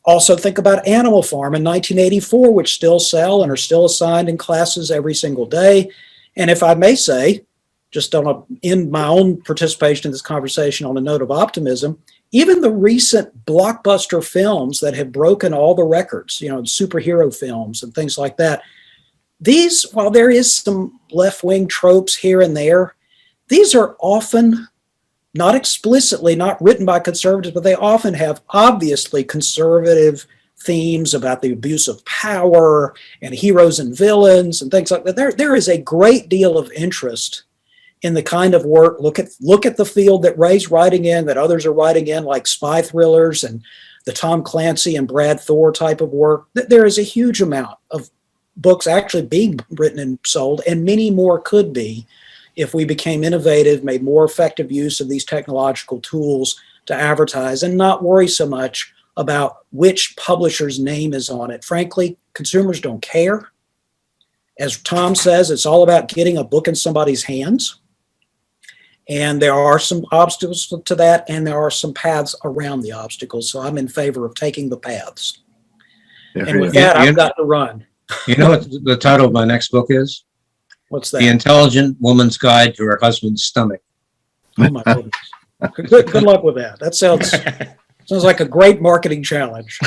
Speaker 4: Also think about Animal Farm in 1984, which still sell and are still assigned in classes every single day. And if I may say, just on end my own participation in this conversation on a note of optimism, even the recent blockbuster films that have broken all the records, superhero films and things like that, these, while there is some left-wing tropes here and there, these are often not explicitly, not written by conservatives, but they often have obviously conservative themes about the abuse of power and heroes and villains and things like that. There is a great deal of interest in the kind of work. Look at the field that Ray's writing in, that others are writing in, like spy thrillers and the Tom Clancy and Brad Thor type of work. There is a huge amount of books actually being written and sold, and many more could be if we became innovative, made more effective use of these technological tools to advertise and not worry so much about which publisher's name is on it. Frankly, consumers don't care. As Tom says, it's all about getting a book in somebody's hands. And there are some obstacles to that, and there are some paths around the obstacles. So I'm in favor of taking the paths. And with that, I've got to run.
Speaker 1: You know what the title of my next book is?
Speaker 4: What's that?
Speaker 1: The Intelligent Woman's Guide to Her Husband's Stomach.
Speaker 4: Oh my goodness. Good luck with that. That sounds like a great marketing challenge.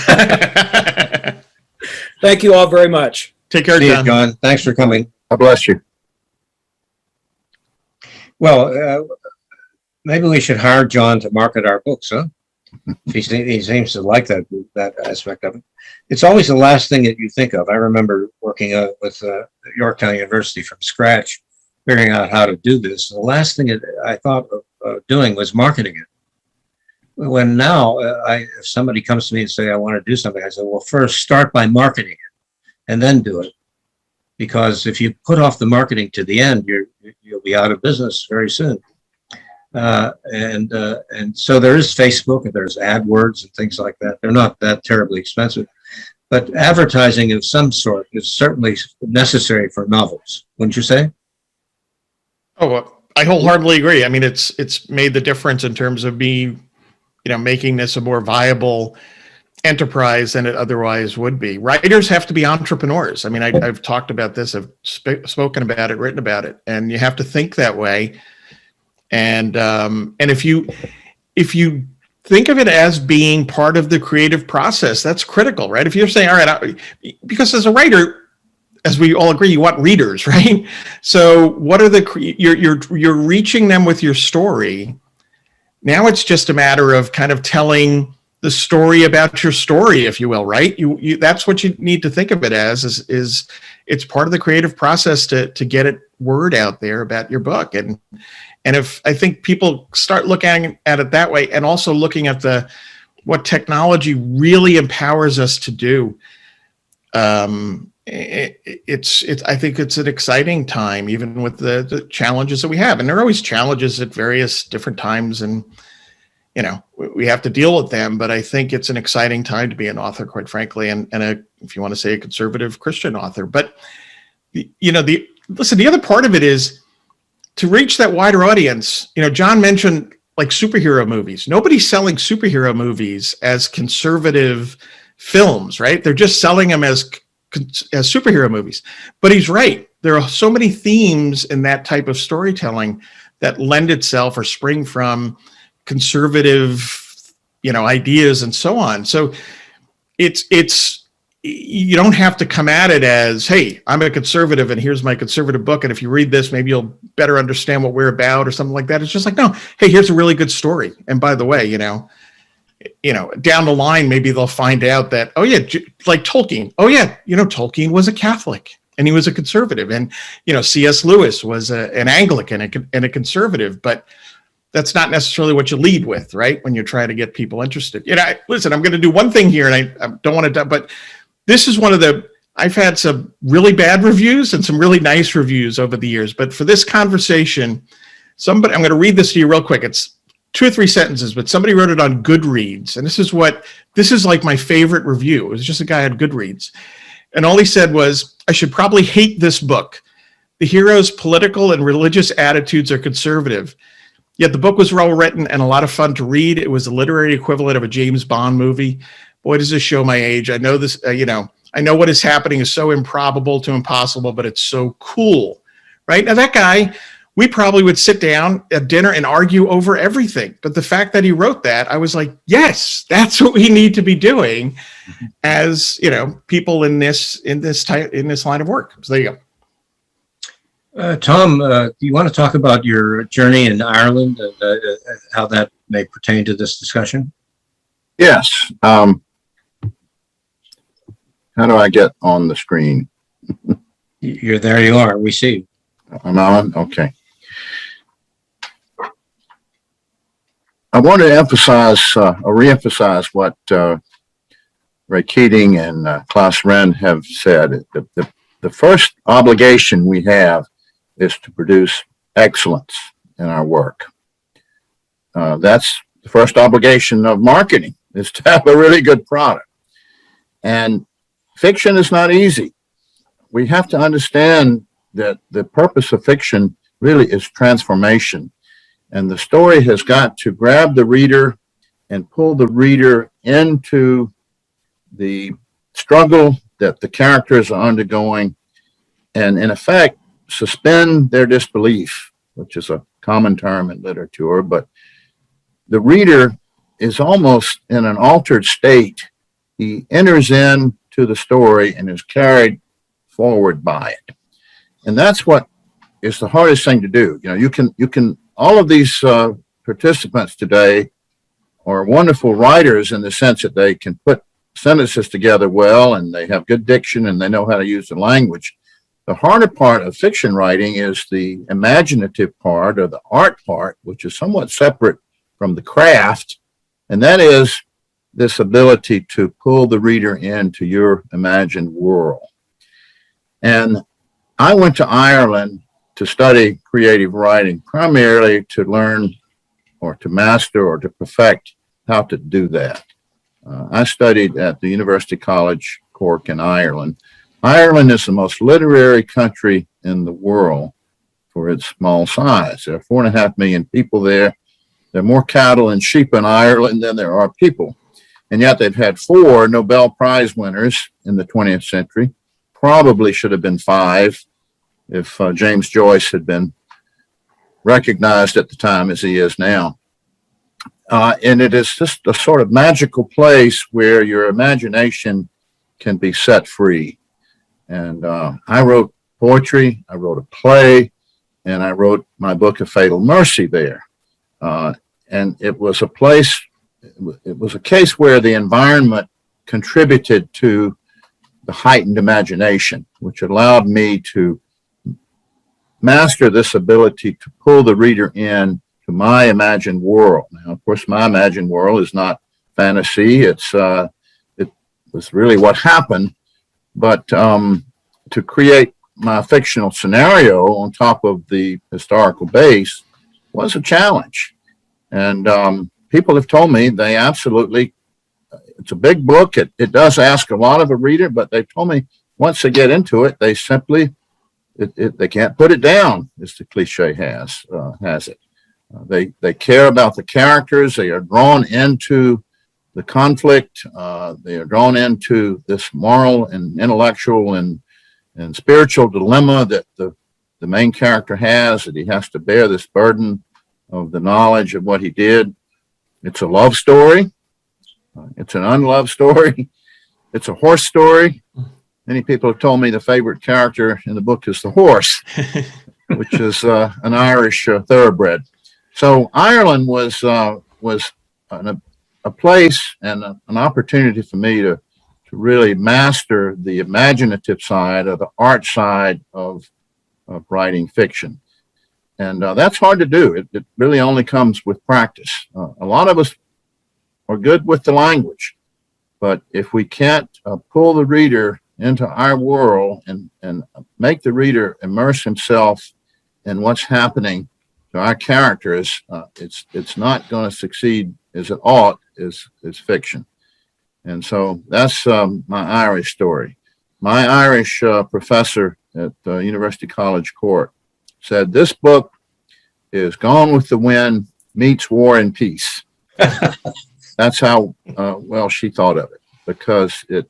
Speaker 4: Thank you all very much.
Speaker 2: Take care,
Speaker 1: See you,
Speaker 2: John.
Speaker 1: John. Thanks for coming.
Speaker 6: God bless you.
Speaker 1: Well, maybe we should hire John to market our books, huh? He seems to like that aspect of it. It's always the last thing that you think of. I remember working with Yorktown University from scratch, figuring out how to do this. The last thing that I thought of doing was marketing it. When now, if somebody comes to me and say, I want to do something, I say, well, first start by marketing it and then do it. Because if you put off the marketing to the end, you'll be out of business very soon. And so there is Facebook and there's AdWords and things like that. They're not that terribly expensive, but advertising of some sort is certainly necessary for novels, wouldn't you say?
Speaker 2: Oh, well, I wholeheartedly agree. I mean, it's made the difference in terms of making this a more viable enterprise than it otherwise would be. Writers have to be entrepreneurs. I mean, I've talked about this, I've spoken about it, written about it, and you have to think that way. And if you think of it as being part of the creative process, that's critical, right? If you're saying, all right, because as a writer, as we all agree, you want readers, right? So what are you're reaching them with your story. Now it's just a matter of kind of telling the story about your story, if you will, right? You that's what you need to think of it as is it's part of the creative process to get word out there about your book. And if I think people start looking at it that way, and also looking at what technology really empowers us to do, I think it's an exciting time, even with the challenges that we have. And there are always challenges at various different times, and we have to deal with them. But I think it's an exciting time to be an author, quite frankly, and if you want to say a conservative Christian author. But the other part of it is to reach that wider audience. John mentioned like superhero movies. Nobody's selling superhero movies as conservative films, right? They're just selling them as superhero movies. But he's right. There are so many themes in that type of storytelling that lend itself or spring from conservative, ideas and so on. So it's you don't have to come at it as, hey, I'm a conservative and here's my conservative book. And if you read this, maybe you'll better understand what we're about or something like that. It's just like, no, hey, here's a really good story. And by the way, down the line, maybe they'll find out that, oh yeah, like Tolkien. Oh yeah, Tolkien was a Catholic and he was a conservative. And, C.S. Lewis was an Anglican and a conservative, but that's not necessarily what you lead with, right? When you try to get people interested. Listen, I'm going to do one thing here and I don't want to, but this is I've had some really bad reviews and some really nice reviews over the years, but for this conversation, I'm going to read this to you real quick. It's 2 or 3 sentences, but somebody wrote it on Goodreads. And this is like my favorite review. It was just a guy on Goodreads. And all he said was, I should probably hate this book. The hero's political and religious attitudes are conservative. Yet the book was well written and a lot of fun to read. It was the literary equivalent of a James Bond movie. Boy, does this show my age. I know this, I know what is happening is so improbable to impossible, but it's so cool, right? Now that guy, we probably would sit down at dinner and argue over everything. But the fact that he wrote that, I was like, yes, that's what we need to be doing as, people in this line of work. So there you go.
Speaker 1: Tom, do you want to talk about your journey in Ireland and how that may pertain to this discussion?
Speaker 6: Yes. How do I get on the screen?
Speaker 1: You're there. You are. We see.
Speaker 6: I'm on. Okay. I want to emphasize or reemphasize what Ray Keating and Klaus Wren have said. The first obligation we have is to produce excellence in our work. That's the first obligation of marketing, is to have a really good product. And fiction is not easy. We have to understand that the purpose of fiction really is transformation. And the story has got to grab the reader and pull the reader into the struggle that the characters are undergoing, and in effect, suspend their disbelief, which is a common term in literature, but the reader is almost in an altered state. He enters into the story and is carried forward by it. And that's what is the hardest thing to do. You can, all of these participants today are wonderful writers in the sense that they can put sentences together well and they have good diction and they know how to use the language. The harder part of fiction writing is the imaginative part or the art part, which is somewhat separate from the craft. And that is this ability to pull the reader into your imagined world. And I went to Ireland to study creative writing, primarily to learn or to master or to perfect how to do that. I studied at the University College Cork in Ireland. Ireland is the most literary country in the world for its small size. There are 4.5 million people there. There are more cattle and sheep in Ireland than there are people. And yet they've had 4 Nobel Prize winners in the 20th century. Probably should have been 5 if James Joyce had been recognized at the time as he is now. And it is just a sort of magical place where your imagination can be set free. And I wrote poetry, I wrote a play, and I wrote my book, A Fatal Mercy, there. And it was a place, it was a case where the environment contributed to the heightened imagination, which allowed me to master this ability to pull the reader in to my imagined world. Now, of course, my imagined world is not fantasy. It was really what happened. But to create my fictional scenario on top of the historical base was a challenge. And people have told me they absolutely, it's a big book. It does ask a lot of a reader, but they told me once they get into it, they simply, they can't put it down, as the cliche has it. They care about the characters. They are drawn into the conflict. They are drawn into this moral and intellectual and spiritual dilemma that the main character has, that he has to bear this burden of the knowledge of what he did. It's a love story. It's an unloved story. It's a horse story. Many people have told me the favorite character in the book is the horse, which is an Irish thoroughbred. So Ireland was a place and an opportunity for me to really master the imaginative side or the art side of writing fiction. And that's hard to do. It really only comes with practice. A lot of us are good with the language, but if we can't pull the reader into our world and make the reader immerse himself in what's happening to our characters, it's not going to succeed as it ought as fiction. And so that's my Irish story. My Irish professor at University College Cork said this book is Gone with the Wind meets War and Peace. That's how well she thought of it, because it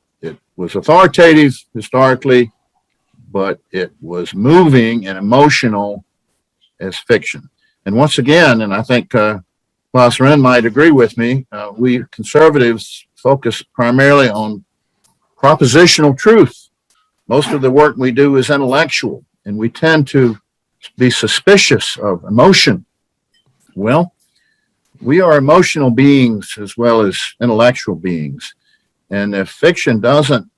Speaker 6: was authoritative historically, but it was moving and emotional as fiction. And once again, and I think Klaus Wren might agree with me, we conservatives focus primarily on propositional truth. Most of the work we do is intellectual, and we tend to be suspicious of emotion. Well, we are emotional beings as well as intellectual beings. And if fiction doesn't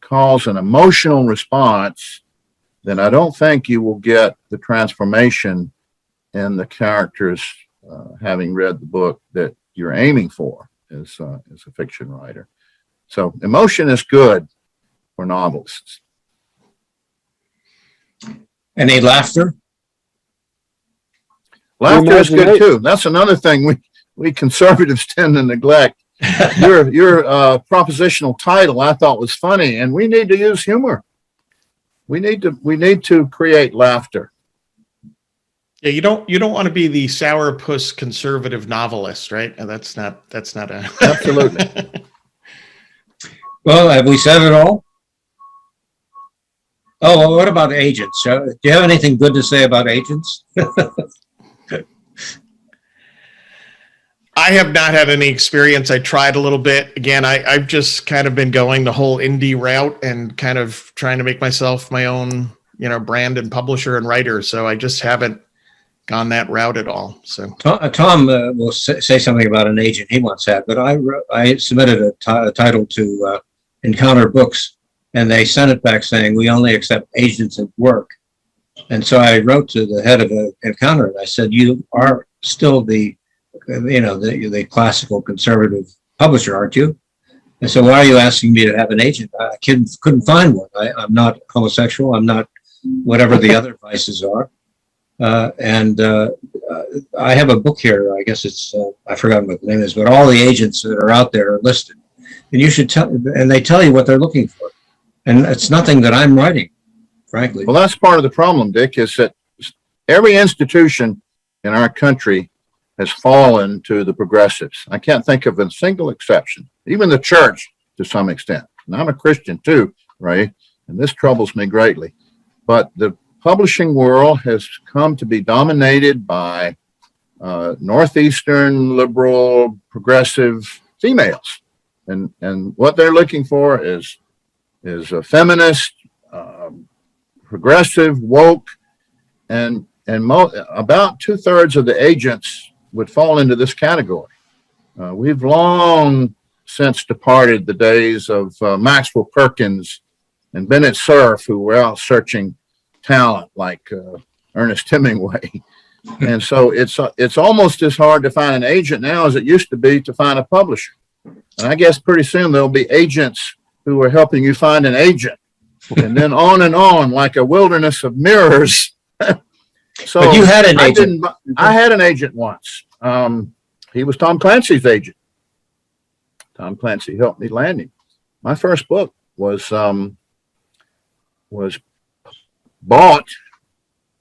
Speaker 6: cause an emotional response, then I don't think you will get the transformation in the characters having read the book that you're aiming for as a fiction writer. So emotion is good for novelists.
Speaker 1: Any laughter?
Speaker 6: Laughter is good too. That's another thing we conservatives tend to neglect. Your propositional title I thought was funny, and we need to use humor. We need to create laughter.
Speaker 2: Yeah, you don't want to be the sourpuss conservative novelist, right? And that's not a
Speaker 6: Absolutely.
Speaker 1: Well, have we said it all? Oh, well, what about agents? Do you have anything good to say about agents?
Speaker 2: I have not had any experience. I tried a little bit. Again, I've just kind of been going the whole indie route and kind of trying to make myself my own, brand and publisher and writer. So I just haven't gone that route at all. So
Speaker 1: Tom will say something about an agent he once had, but I submitted a title to Encounter Books, and they sent it back saying we only accept agents at work. And so I wrote to the head of Encounter, and I said, you are still the classical conservative publisher, aren't you? And so why are you asking me to have an agent? I couldn't find one. I'm not homosexual. I'm not whatever the other vices are. And I have a book here. I guess it's, I've forgotten what the name is, but all the agents that are out there are listed. And you should and they tell you what they're looking for. And it's nothing that I'm writing, frankly.
Speaker 6: Well, that's part of the problem, Dick, is that every institution in our country has fallen to the progressives. I can't think of a single exception, even the church to some extent. And I'm a Christian too, right? And this troubles me greatly. But the publishing world has come to be dominated by Northeastern liberal progressive females. And what they're looking for is a feminist, progressive, woke, and about 2/3 of the agents would fall into this category. We've long since departed the days of Maxwell Perkins and Bennett Cerf, who were out searching talent like Ernest Hemingway. And so it's almost as hard to find an agent now as it used to be to find a publisher. And I guess pretty soon there'll be agents who are helping you find an agent, and then on like a wilderness of mirrors. So
Speaker 1: but you had an agent.
Speaker 6: I had an agent once. He was Tom Clancy's agent. Tom Clancy helped me land him. My first book was bought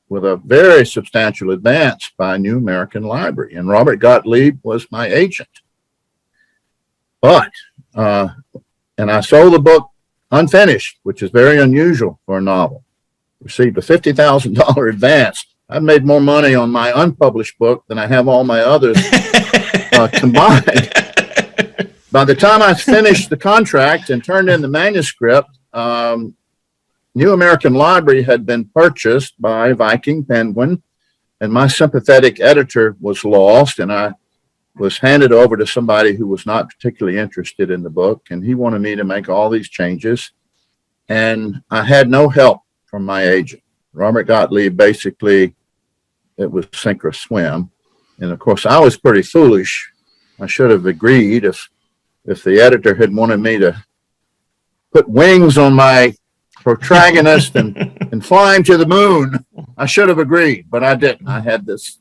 Speaker 6: with a very substantial advance by New American Library, and Robert Gottlieb was my agent. But, and I sold the book unfinished, which is very unusual for a novel. Received a $50,000 advance. I've made more money on my unpublished book than I have all my others combined. By the time I finished the contract and turned in the manuscript, New American Library had been purchased by Viking Penguin, and my sympathetic editor was lost, and I was handed over to somebody who was not particularly interested in the book, and he wanted me to make all these changes, and I had no help from my agent. Robert Gottlieb, basically, it was sink or swim, and of course I was pretty foolish. I should have agreed if the editor had wanted me to put wings on my protagonist and fly him to the moon, I should have agreed, but I didn't. I had this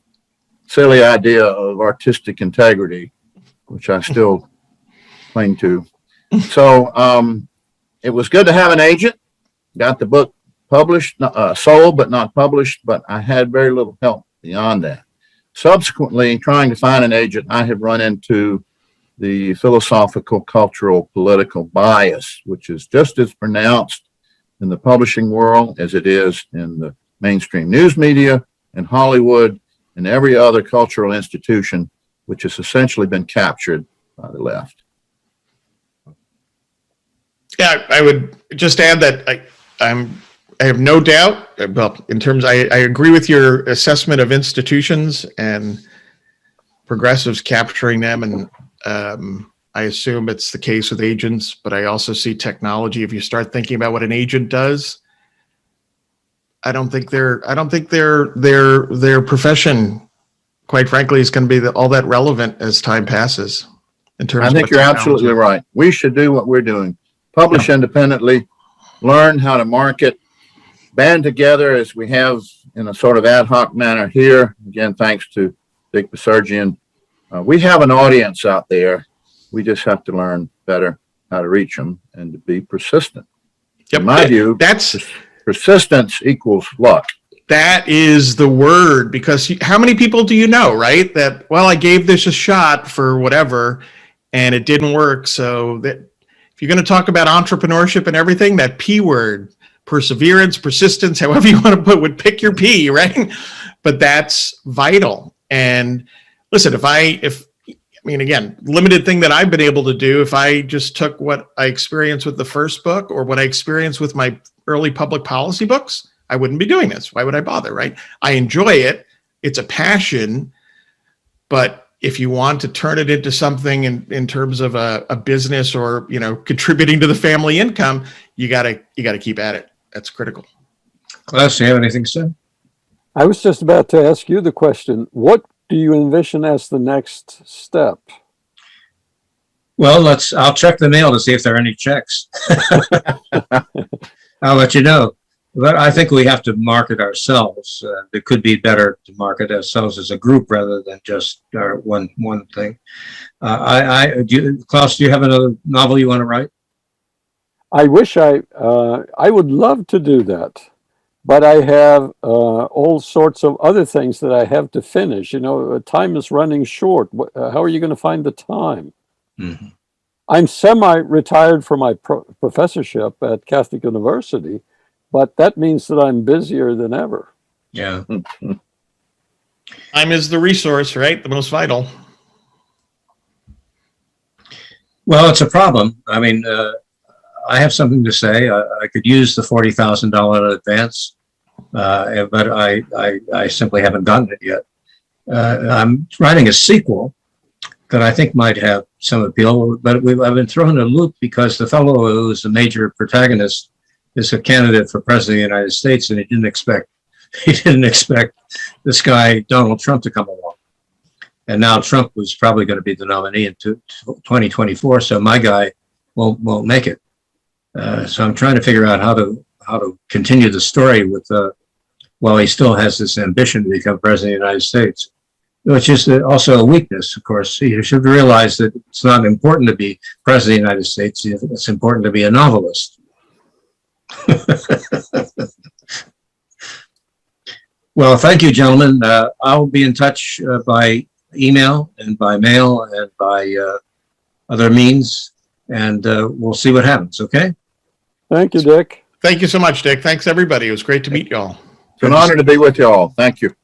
Speaker 6: silly idea of artistic integrity, which I still cling to. So it was good to have an agent. Got the book published, sold, but not published, but I had very little help beyond that. Subsequently, trying to find an agent, I have run into the philosophical, cultural, political bias, which is just as pronounced in the publishing world as it is in the mainstream news media, in Hollywood, and every other cultural institution, which has essentially been captured by the left.
Speaker 2: Yeah, I would just add that I have no doubt, well, in terms, I agree with your assessment of institutions and progressives capturing them, and I assume it's the case with agents, but I also see technology. If you start thinking about what an agent does, I don't think their profession, quite frankly, is going to be all that relevant as time passes. In terms,
Speaker 6: I think you're absolutely right. We should do what we're doing: publish independently, learn how to market, band together as we have in a sort of ad hoc manner here. Again, thanks to Dick Besergian. We have an audience out there. We just have to learn better how to reach them and to be persistent.
Speaker 2: Yep.
Speaker 6: In my view,
Speaker 2: that's
Speaker 6: persistence equals luck.
Speaker 2: That is the word, because how many people do you know, right? That, well, I gave this a shot for whatever and it didn't work. So that if you're going to talk about entrepreneurship and everything, that P word, perseverance, persistence, however you want to put, would pick your P, right? But that's vital. And listen, again, limited thing that I've been able to do, if I just took what I experienced with the first book or what I experienced with my early public policy books, I wouldn't be doing this. Why would I bother, right? I enjoy it. It's a passion. But if you want to turn it into something in terms of a business or, contributing to the family income, you gotta keep at it. That's critical.
Speaker 1: Klaus, do you have anything to say?
Speaker 3: I was just about to ask you the question. What do you envision as the next step?
Speaker 1: Well, I'll check the mail to see if there are any checks. I'll let you know. But I think we have to market ourselves. It could be better to market ourselves as a group rather than just our one thing. Klaus, do you have another novel you want to write?
Speaker 3: I wish I would love to do that, but I have all sorts of other things that I have to finish. Time is running short. How are you going to find the time? Mm-hmm. I'm semi-retired from my professorship at Catholic University, but that means that I'm busier than ever.
Speaker 1: Yeah.
Speaker 2: Time is the resource, right? The most vital.
Speaker 1: Well, it's a problem. I mean, I have something to say. I could use the $40,000 advance, but I simply haven't gotten it yet. I'm writing a sequel that I think might have some appeal, but I've been thrown in a loop because the fellow who's the major protagonist is a candidate for president of the United States, and he didn't expect this guy Donald Trump to come along. And now Trump was probably going to be the nominee in 2024, so my guy won't make it. So I'm trying to figure out how to continue the story with while he still has this ambition to become president of the United States, which is also a weakness. Of course, you should realize that it's not important to be president of the United States. It's important to be a novelist. Well, thank you, gentlemen. I'll be in touch by email and by mail and by other means, and we'll see what happens, okay?
Speaker 3: Thank you, Dick.
Speaker 2: Thank you so much, Dick. Thanks, everybody. It was great to meet you all.
Speaker 6: It's an honor to be with you all. Thank you.